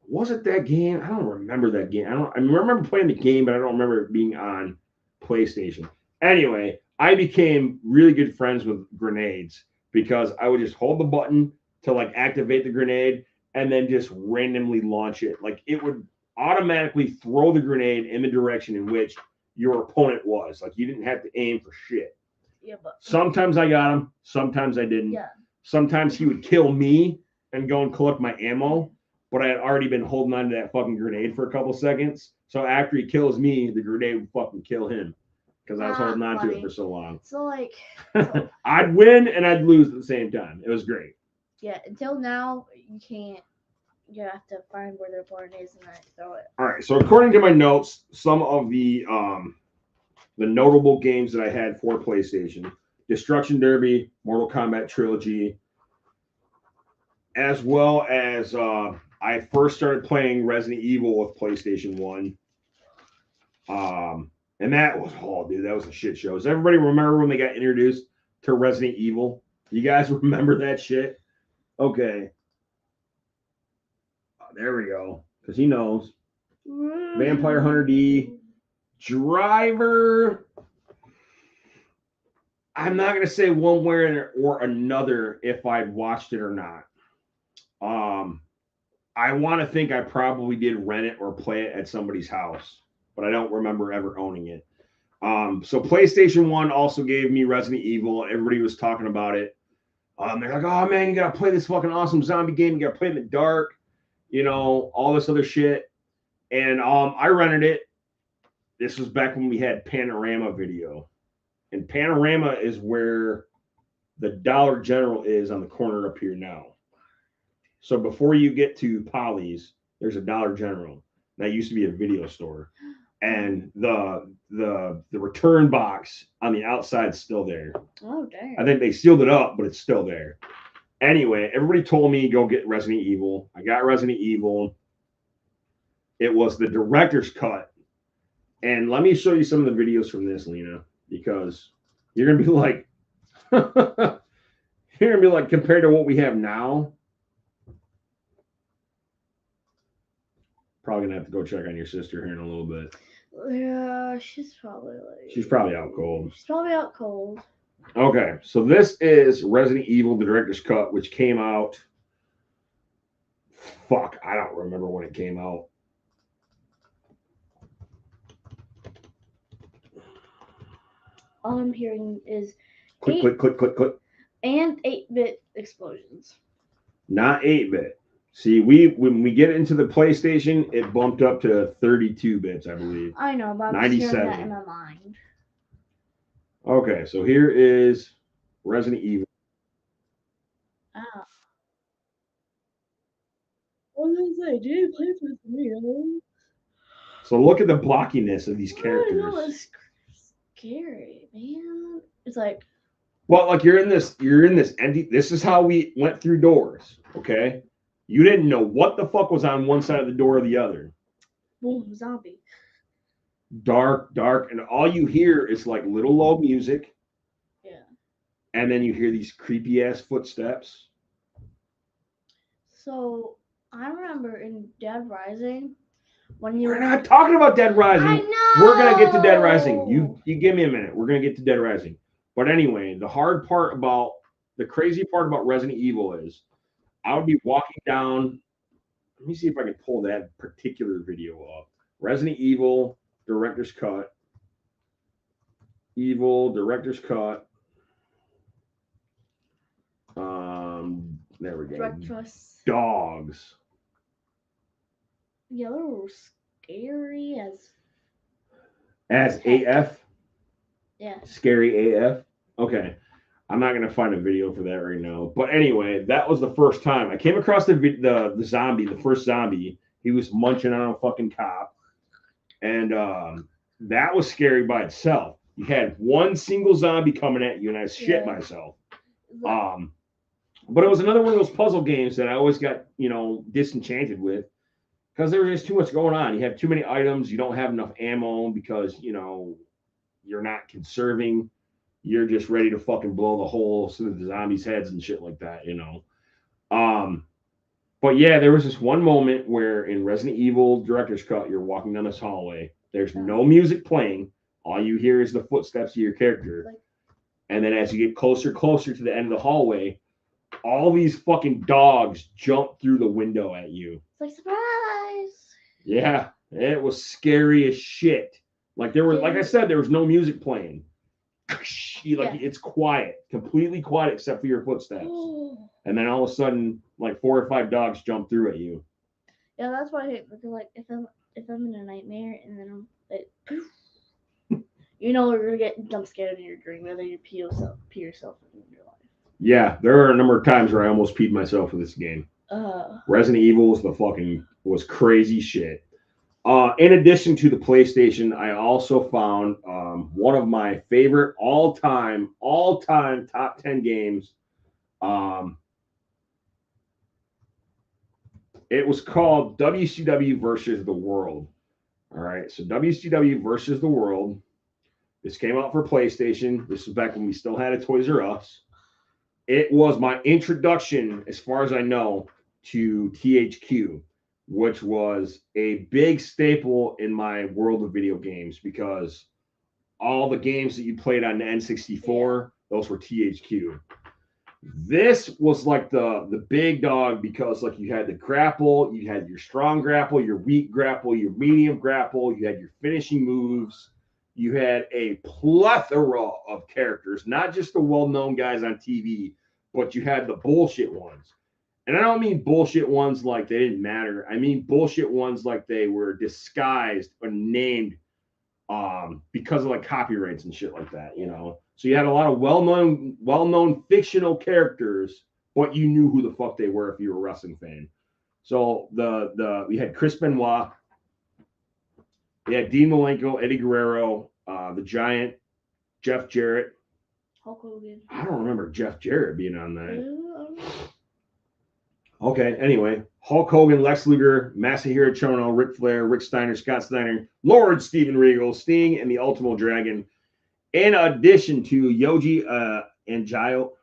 Was it that game? I don't remember that game. I remember playing the game, but I don't remember it being on PlayStation. Anyway, I became really good friends with grenades because I would just hold the button to like activate the grenade and then just randomly launch it. Like it would automatically throw the grenade in the direction in which your opponent was. Like you didn't have to aim for shit. Yeah, but Sometimes I got him, sometimes I didn't. yeah. Sometimes he would kill me and go and collect my ammo, but I had already been holding on to that fucking grenade for a couple seconds. So after he kills me, the grenade would fucking kill him because I was holding on to it Funny. for so long. So like, I'd win and I'd lose at the same time. It was great. yeah. Until now, you can't. You have to find where their opponent is and then throw it. All right. So according to my notes, some of the notable games that I had for PlayStation: Destruction Derby, Mortal Kombat Trilogy, as well as I first started playing Resident Evil with PlayStation 1. And that was, oh, dude, that was a shit show. Does everybody remember when they got introduced to Resident Evil? You guys remember that shit? Okay. There we go. Because he knows. Vampire Hunter D. Driver. I'm not going to say one way or another if I'd watched it or not. I want to think I probably did rent it or play it at somebody's house, but I don't remember ever owning it. So PlayStation 1 also gave me Resident Evil. Everybody was talking about it. They're like, oh man, you got to play this fucking awesome zombie game. You got to play it in the dark, you know, all this other shit. And I rented it. This was back when we had Panorama Video. And Panorama is where the Dollar General is on the corner up here now. So before you get to Polly's, there's a Dollar General. That used to be a video store. And the return box on the outside is still there. Oh, dang. I think they sealed it up, but it's still there. Anyway, everybody told me go get Resident Evil. I got Resident Evil. It was the director's cut. And let me show you some of the videos from this, Lena, because you're going to be like, you're going to be like, compared to what we have now, probably going to have to go check on your sister here in a little bit. Yeah, she's probably like. She's probably out cold. She's probably out cold. Okay, so this is Resident Evil, the director's cut, which came out. Fuck, I don't remember when it came out. All I'm hearing is Click, click, click, click, click. and 8-bit explosions. Not 8-bit. See, when we get into the PlayStation, it bumped up to 32 bits, I believe. I know, but I'm just hearing that 97. in my mind. Okay, so here is Resident Evil. Ah. What did I say? Dude, play with me. So look at the blockiness of these I characters. know, it's scary, man. It's like, Well, like you're in this empty. This is how we went through doors. Okay, you didn't know what the fuck was on one side of the door or the other. boom, zombie. Dark, dark, and all you hear is like little low music. Yeah. And then you hear these creepy ass footsteps. So I remember in Dead Rising when you We're not talking about Dead Rising. I know. We're gonna get to Dead Rising. You give me a minute. We're gonna get to Dead Rising. But anyway, the crazy part about Resident Evil is I would be walking down. Let me see if I can pull that particular video up. Resident Evil director's cut. Evil director's cut. There we go. Breakfast. Dogs. Yeah, they were scary As AF. yeah. Scary AF. Okay. I'm not going to find a video for that right now. But anyway, that was the first time. I came across the zombie, the first zombie. He was munching on a fucking cop. And that was scary by itself. You had one single zombie coming at you, and I shit myself. But it was another one of those puzzle games that I always got, disenchanted with because there was just too much going on. You have too many items. You don't have enough ammo because, you're not conserving. You're just ready to fucking blow the holes through the zombies' heads and shit like that, But yeah, there was this one moment where in Resident Evil Director's Cut, you're walking down this hallway. There's no music playing. All you hear is the footsteps of your character. And then as you get closer to the end of the hallway, all these fucking dogs jump through the window at you. It's like, surprise! Yeah, it was scary as shit. Like I said, there was no music playing. It's quiet, completely quiet except for your footsteps. And then all of a sudden, like 4 or 5 dogs jump through at you. Yeah, that's why I hate because like if I'm in a nightmare and then you're gonna get jump scared in your dream, whether you pee yourself in your life. Yeah, there are a number of times where I almost peed myself with this game. Resident Evil was crazy shit. In addition to the PlayStation, I also found one of my favorite all-time top 10 games. It was called WCW versus the World. All right, so WCW versus the World. This came out for PlayStation. This was back when we still had a Toys R Us. It was my introduction, as far as I know, to THQ, which was a big staple in my world of video games because all the games that you played on the N64, those were THQ. This was like the big dog because like you had the grapple, you had your strong grapple, your weak grapple, your medium grapple, you had your finishing moves. You had a plethora of characters, not just the well-known guys on TV, but you had the bullshit ones. And I don't mean bullshit ones like they didn't matter. I mean bullshit ones like they were disguised or named because of like copyrights and shit like that, So you had a lot of well-known fictional characters, but you knew who the fuck they were if you were a wrestling fan. So we had Chris Benoit, we had Dean Malenko, Eddie Guerrero, the Giant, Jeff Jarrett. Hulk Hogan. I don't remember Jeff Jarrett being on that. Okay, anyway. Hulk Hogan, Lex Luger, Masahiro Chono, Ric Flair, Rick Steiner, Scott Steiner, Lord Steven Regal, Sting, and the Ultimo Dragon. In addition to Yoji Angel,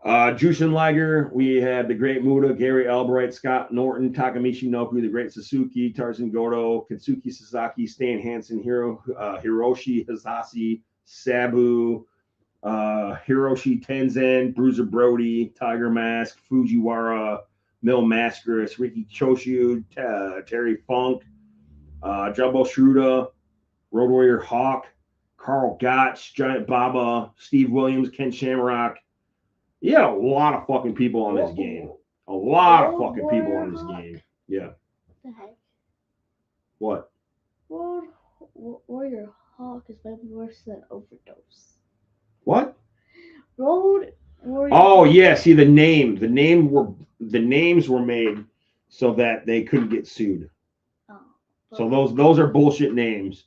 Jushin Liger, we had the Great Muta, Gary Albright, Scott Norton, Takamichi Noku, the Great Suzuki, Tarzan Goto, Kensuke Sasaki, Stan Hansen, Hiroshi Hazashi, Sabu, Hiroshi Tenzan, Bruiser Brody, Tiger Mask, Fujiwara, Mil Mascaris, Ricky Choshu, Terry Funk, Jumbo Shruda, Road Warrior Hawk, Carl Gotch, Giant Baba, Steve Williams, Ken Shamrock. You had a lot of fucking people on this game. A lot of fucking people on this game. Yeah. What the heck? What? Road Warrior Hawk is way worse than Overdose. What? Road Warrior. Oh yeah, see the names were made so that they couldn't get sued. So those are bullshit names.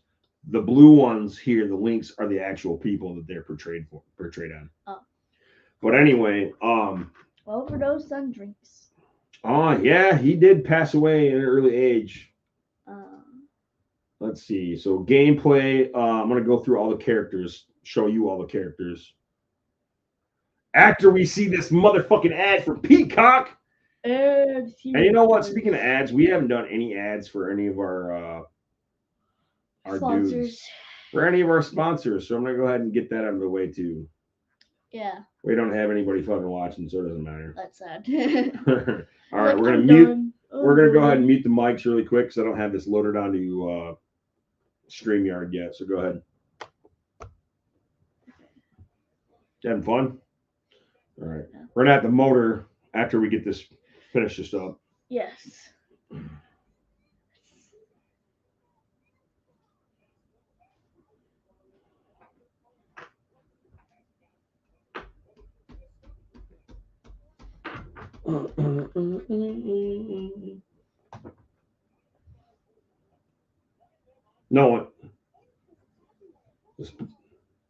The blue ones here, the links are the actual people that they're portrayed on. Oh. But anyway, Overdose on drinks. Oh yeah, he did pass away at an early age. Let's see. So gameplay. I'm gonna go through all the characters, show you all the characters. After we see this motherfucking ad for Peacock. And you know what? Speaking of ads, we haven't done any ads for any of our sponsors. Dudes. For any of our sponsors. So I'm gonna go ahead and get that out of the way too. Yeah. We don't have anybody fucking watching, so it doesn't matter. That's sad. All right, we're gonna mute. We're gonna go ahead and mute the mics really quick because I don't have this loaded onto StreamYard yet. So go ahead. Having fun? All right. Yeah. We're gonna have the motor after we get this finish this up. Yes. No one. Just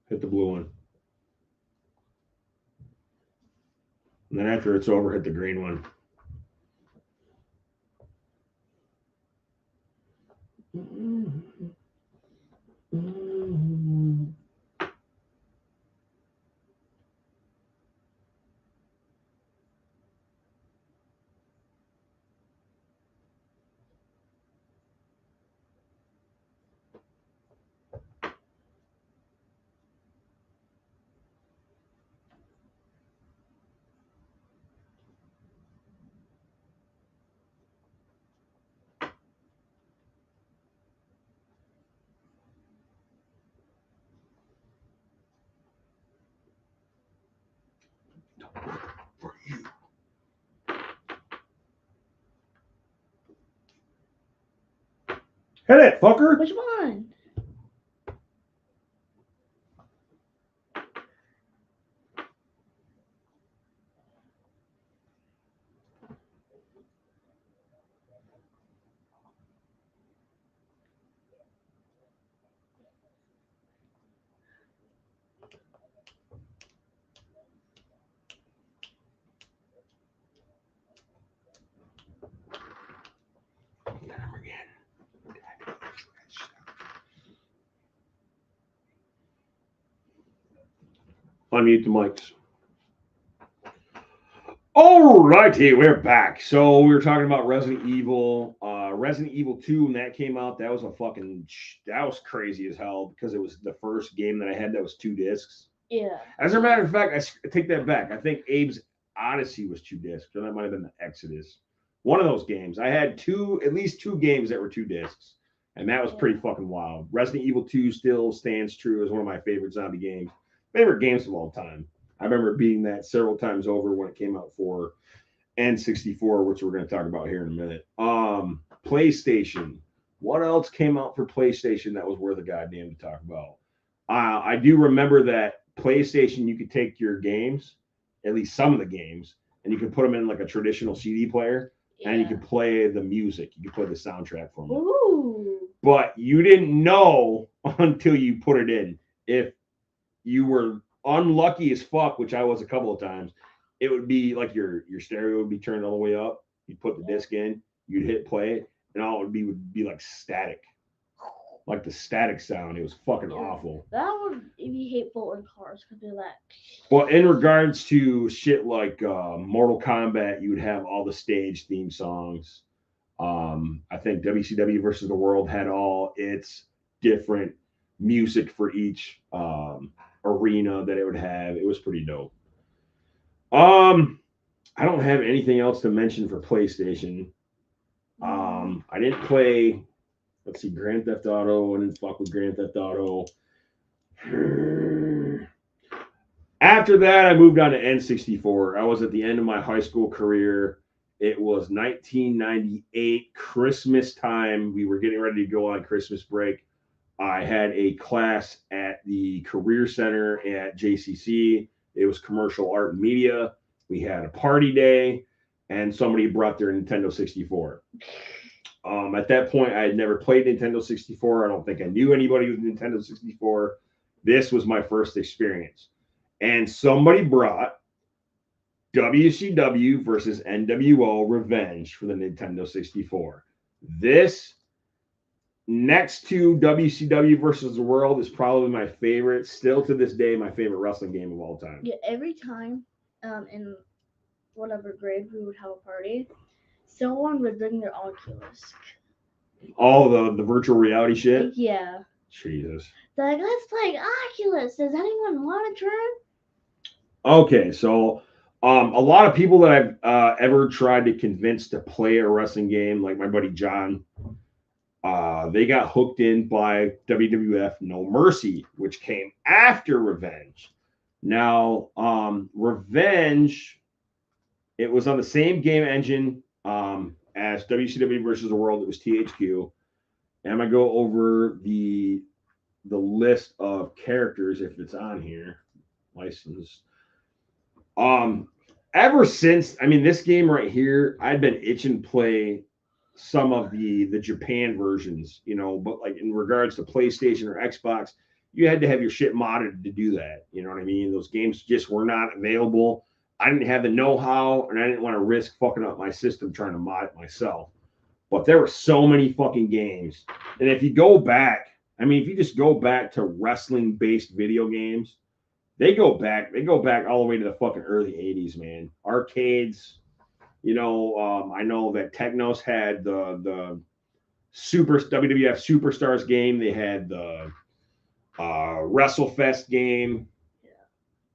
hit the blue one. And then after it's over, hit the green one. For you. Hit it, fucker. Which one? Unmute the mics. Alrighty, we're back. So we were talking about Resident Evil. Resident Evil 2, when that came out, that was crazy as hell because it was the first game that I had that was 2 discs. Yeah. As a matter of fact, I take that back. I think Abe's Odyssey was 2 discs, or that might have been the Exodus. One of those games. I had at least two games that were 2 discs, and that was pretty fucking wild. Resident Evil 2 still stands true as one of my favorite zombie games. Favorite games of all time. I remember beating that several times over when it came out for N64, which we're going to talk about here in a minute. PlayStation. What else came out for PlayStation that was worth a goddamn to talk about? I do remember that PlayStation, you could take your games, at least some of the games, and you could put them in like a traditional CD player, and you could play the music. You could play the soundtrack from it. Ooh. But you didn't know until you put it in. If you were unlucky as fuck, which I was a couple of times, it would be like your stereo would be turned all the way up. You'd put the disc in, you'd hit play, and all it would be like static. Like the static sound. It was fucking awful. That would be hateful in cars because of that. Well, in regards to shit like Mortal Kombat, you would have all the stage theme songs. I think WCW versus the World had all its different music for each arena that it would have. It was pretty dope. I don't have anything else to mention for PlayStation. I didn't play, let's see, Grand Theft Auto. I didn't fuck with Grand Theft Auto. After that, I moved on to N64. I was at the end of my high school career. It was 1998, Christmas time. We were getting ready to go on Christmas break. I had a class at the Career Center at JCC. It was commercial art and media. We had a party day, and somebody brought their Nintendo 64. At that point, I had never played Nintendo 64. I don't think I knew anybody with Nintendo 64. This was my first experience. And somebody brought WCW versus NWO Revenge for the Nintendo 64. This, next to WCW versus the World, is probably my favorite, still to this day, my favorite wrestling game of all time. Yeah, every time in whatever grade we would have a party, someone would bring their Oculus. All the virtual reality shit? Yeah. Jesus. They're like, let's play Oculus. Does anyone want to turn? Okay, so a lot of people that I've ever tried to convince to play a wrestling game, like my buddy John, they got hooked in by WWF No Mercy, which came after Revenge. Now, Revenge, it was on the same game engine as WCW versus the World. It was THQ. And I'm going to go over the list of characters if it's on here. Licensed. Ever since, I mean, this game right here, I'd been itching to play some of the Japan versions, you know, but like in regards to PlayStation or Xbox, you had to have your shit modded to do that. You know what I mean? Those games just were not available. I didn't have the know-how, and I didn't want to risk fucking up my system trying to mod it myself. But there were so many fucking games. And if you go back, I mean, if you just go back to wrestling-based video games, they go back all the way to the fucking early 80s, man. Arcades, you know, I know that Technos had the Super WWF Superstars game. They had the WrestleFest game.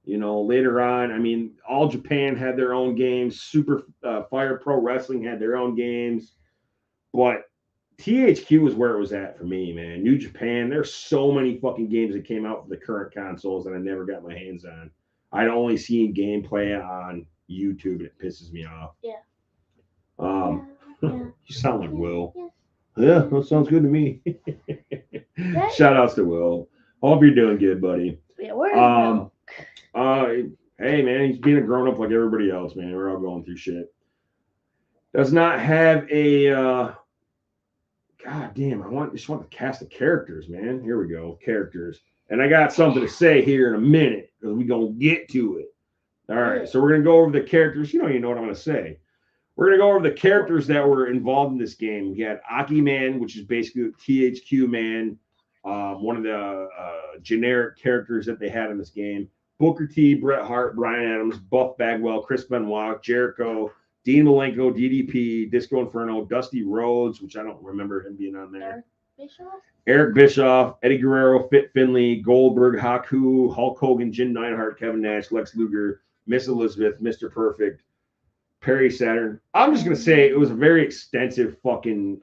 You know, later on, I mean, All Japan had their own games. Super Fire Pro Wrestling had their own games. But THQ was where it was at for me, man. New Japan, there's so many fucking games that came out for the current consoles that I never got my hands on. I'd only seen gameplay on YouTube, and it pisses me off. Yeah. You sound like Will. Yeah, that sounds good to me. Shout outs to Will. Hope you're doing good, buddy. Yeah, where hey man, he's being a grown up like everybody else, man. We're all going through shit. Does not have a God damn, just want the cast of characters, man. Here we go. Characters. And I got something to say here in a minute because we're gonna get to it. All right, so we're gonna go over the characters. You don't even know what I'm gonna say. We're gonna go over the characters that were involved in this game. We had Aki Man, which is basically THQ Man, one of the generic characters that they had in this game. Booker T, Bret Hart, Bryan Adams, Buff Bagwell, Chris Benoit, Jericho, Dean Malenko, DDP, Disco Inferno, Dusty Rhodes, which I don't remember him being on there. Eric Bischoff, Eddie Guerrero, Fit Finley, Goldberg, Haku, Hulk Hogan, Jim Neidhart, Kevin Nash, Lex Luger, Miss Elizabeth, Mr. Perfect, Perry Saturn. I'm just gonna say it was a very extensive fucking.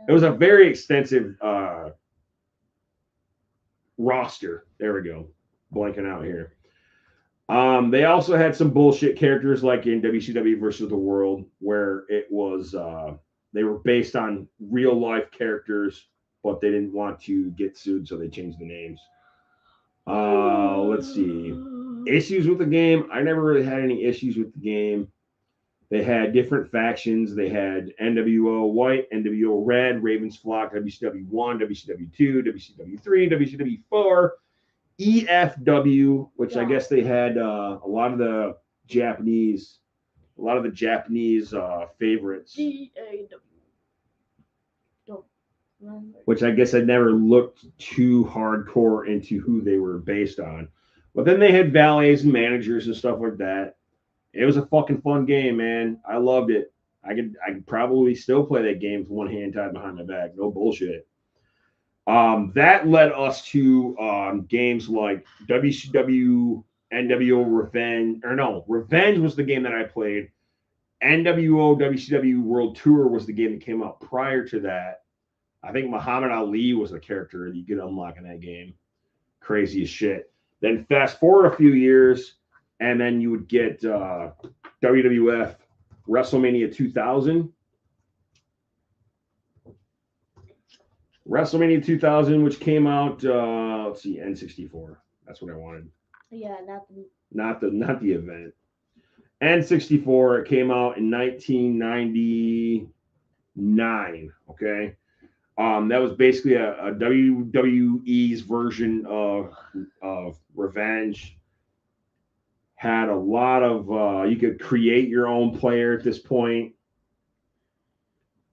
It was a very extensive roster. There we go. Blanking out here. They also had some bullshit characters like in WCW versus the World, where it was they were based on real life characters, but they didn't want to get sued, so they changed the names. Let's see. Issues with the game. I never really had any issues with the game. They had different factions. They had NWO White, NWO Red, Ravens Flock, WCW 1, WCW 2, WCW 3, WCW 4, EFW, which I guess they had a lot of the Japanese favorites. Which I guess I never looked too hardcore into who they were based on. But then they had valets and managers and stuff like that. It was a fucking fun game, man. I loved it. I could probably still play that game with one hand tied behind my back. No bullshit. That led us to games like WCW, NWO Revenge. Revenge was the game that I played. NWO WCW World Tour was the game that came out prior to that. I think Muhammad Ali was the character that you could unlock in that game. Crazy as shit. Then fast forward a few years, and then you would get WWF WrestleMania 2000. WrestleMania 2000, which came out, let's see, N64. That's what I wanted. Yeah, not the event. N64. It came out in 1999. Okay. That was basically a WWE's version of Revenge. Had a lot of you could create your own player at this point.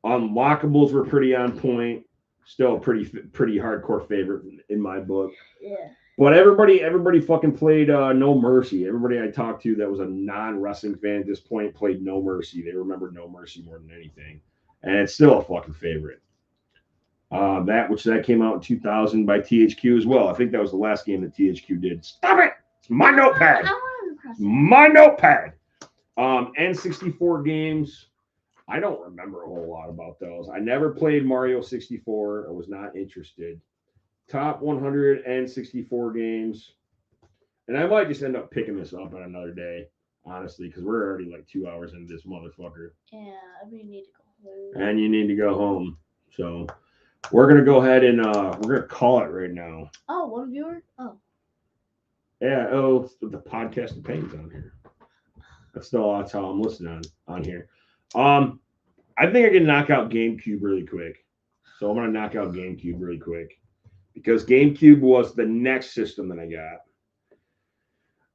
Unlockables were pretty on point. Still a pretty hardcore favorite in my book. Yeah. But everybody fucking played No Mercy. Everybody I talked to that was a non-wrestling fan at this point played No Mercy. They remember No Mercy more than anything. And it's still a fucking favorite. That came out in 2000 by THQ as well. I think that was the last game that THQ did. Stop it! It's my notepad. My notepad. N64 games. I don't remember a whole lot about those. I never played Mario 64. I was not interested. Top 100 N64 games. And I might just end up picking this up on another day, honestly, because we're already like 2 hours into this motherfucker. Yeah, we need to go home. And you need to go home. So we're going to go ahead and we're going to call it right now. Oh, one viewer? Oh. Yeah, the podcast of pains on here. That's how I'm listening on here. I think I can knock out GameCube really quick. So I'm gonna knock out GameCube really quick because GameCube was the next system that I got.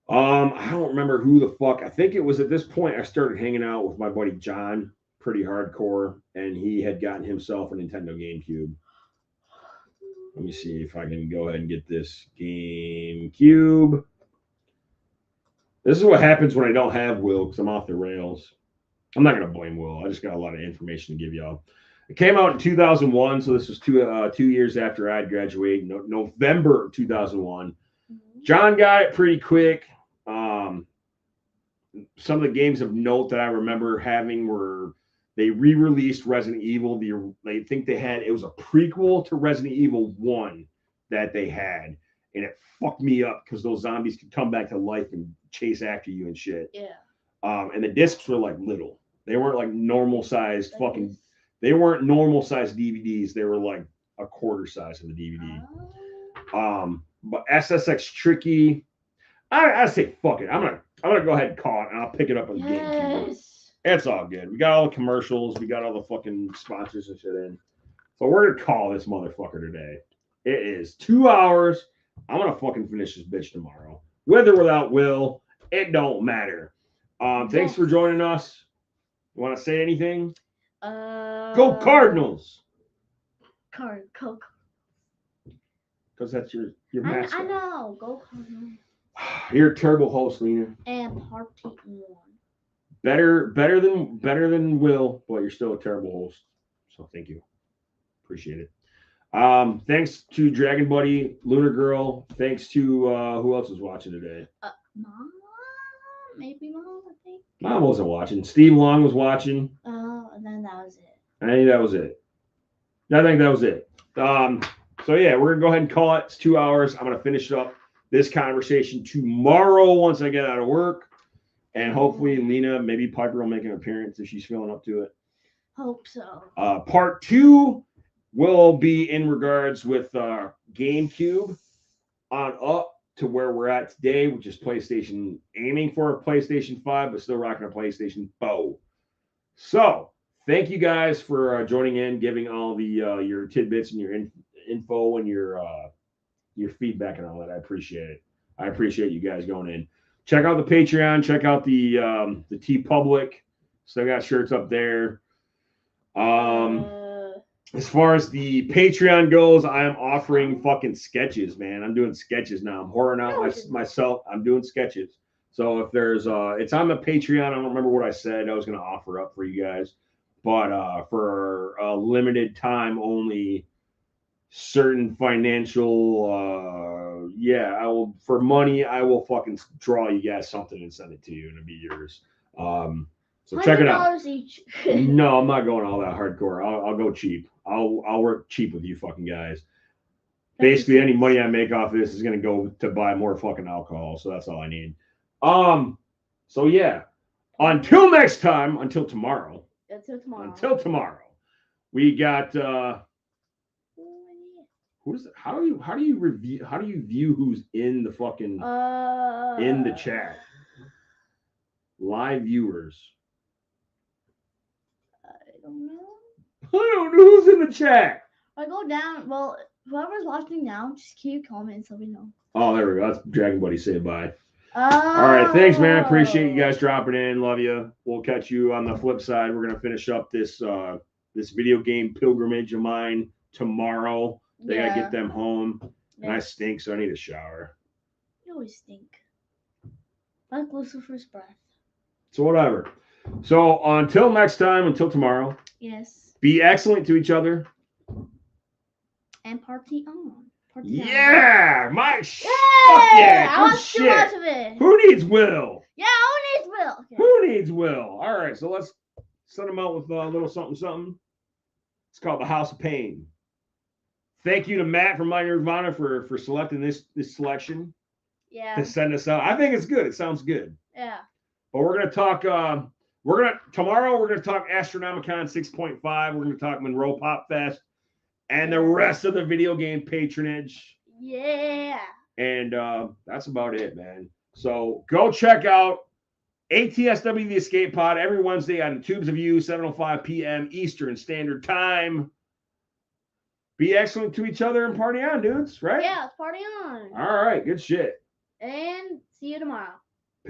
I don't remember who the fuck. I think it was at this point I started hanging out with my buddy John, pretty hardcore, and he had gotten himself a Nintendo GameCube. Let me see if I can go ahead and get this GameCube. This is what happens when I don't have Will because I'm off the rails. I'm not gonna blame Will. I just got a lot of information to give y'all. It came out in 2001, so this was 2 years after I'd graduated, November of 2001. John got it pretty quick. Some of the games of note that I remember having were they re-released Resident Evil. They think it was a prequel to Resident Evil 1 that they had, and it fucked me up because those zombies could come back to life and chase after you and shit. Yeah. And the discs were like little. They weren't like normal sized fucking. They weren't normal sized DVDs. They were like a quarter size of the DVD. But SSX Tricky, I say fuck it. I'm gonna go ahead and call it, and I'll pick it up on the GameCube. It's all good. We got all the commercials. We got all the fucking sponsors and shit in. So we're gonna call this motherfucker today. It is 2 hours. I'm gonna fucking finish this bitch tomorrow, with or without Will. It don't matter. Thanks for joining us. You want to say anything? Go Cardinals. Go. Because that's your mascot. I know. Go Cardinals. You're a terrible host, Lena. And Party One. Better than Will, but you're still a terrible host. So thank you. Appreciate it. Thanks to DragonBuddy, Lunar Girl. Thanks to who else is watching today? Mom, maybe Mom. I think. Mom wasn't watching. Steve Long was watching. Oh, and then that was it. I think that was it. So yeah, we're gonna go ahead and call it. It's 2 hours. I'm gonna finish up this conversation tomorrow once I get out of work, and hopefully Lena, maybe Piper will make an appearance if she's feeling up to it. Hope so. Part 2 will be in regards with GameCube on up to where we're at today, which is PlayStation, aiming for a PlayStation 5, but still rocking a PlayStation 4. So thank you guys for joining in, giving all the your tidbits and your info and your feedback and all that. I appreciate it. I appreciate you guys going in. Check out the Patreon. Check out the TeePublic. Still got shirts up there. As far as the Patreon goes, I am offering fucking sketches, man. I'm doing sketches now. I'm whoring out myself. I'm doing sketches. So if there's it's on the Patreon. I don't remember what I said I was going to offer up for you guys, but for a limited time only, certain financial I will, for money, I will fucking draw you guys something and send it to you and it'll be yours. So check it out. Each. No, I'm not going all that hardcore. I'll go cheap. I'll work cheap with you fucking guys. Basically, any money I make off this is gonna go to buy more fucking alcohol. So that's all I need. So yeah. Until next time, until tomorrow. Until tomorrow. We got who's how do you view who's in the fucking in the chat? Live viewers. I don't know. I don't know who's in the chat. I go down. Well, whoever's watching now, just keep commenting so we know. Oh, there we go. That's DragonBuddy saying bye. All right, thanks, man. Appreciate you guys dropping in. Love you. We'll catch you on the flip side. We're gonna finish up this this video game pilgrimage of mine tomorrow. They gotta get them home, and I stink, so I need a shower. You always stink. Like Lucifer's breath. So whatever. So until next time, until tomorrow. Yes. Be excellent to each other. And party on. Yeah, my fuck yeah. I want too much of it. Who needs Will? Yeah, who needs Will? Okay. Who needs Will? All right, so let's send him out with a little something. It's called the House of Pain. Thank you to Matt from My Nirvana for selecting this selection. Yeah. To send us out. I think it's good. It sounds good. Yeah. But we're gonna talk. Tomorrow we're gonna talk Astronomicon 6.5. We're gonna talk Monroe Pop Fest and the rest of the video game patronage. Yeah. And that's about it, man. So go check out ATSW The Escape Pod every Wednesday on Tubes of You, 7:05 p.m. Eastern Standard Time. Be excellent to each other and party on, dudes, right? Yeah, let's party on. All right, good shit. And see you tomorrow.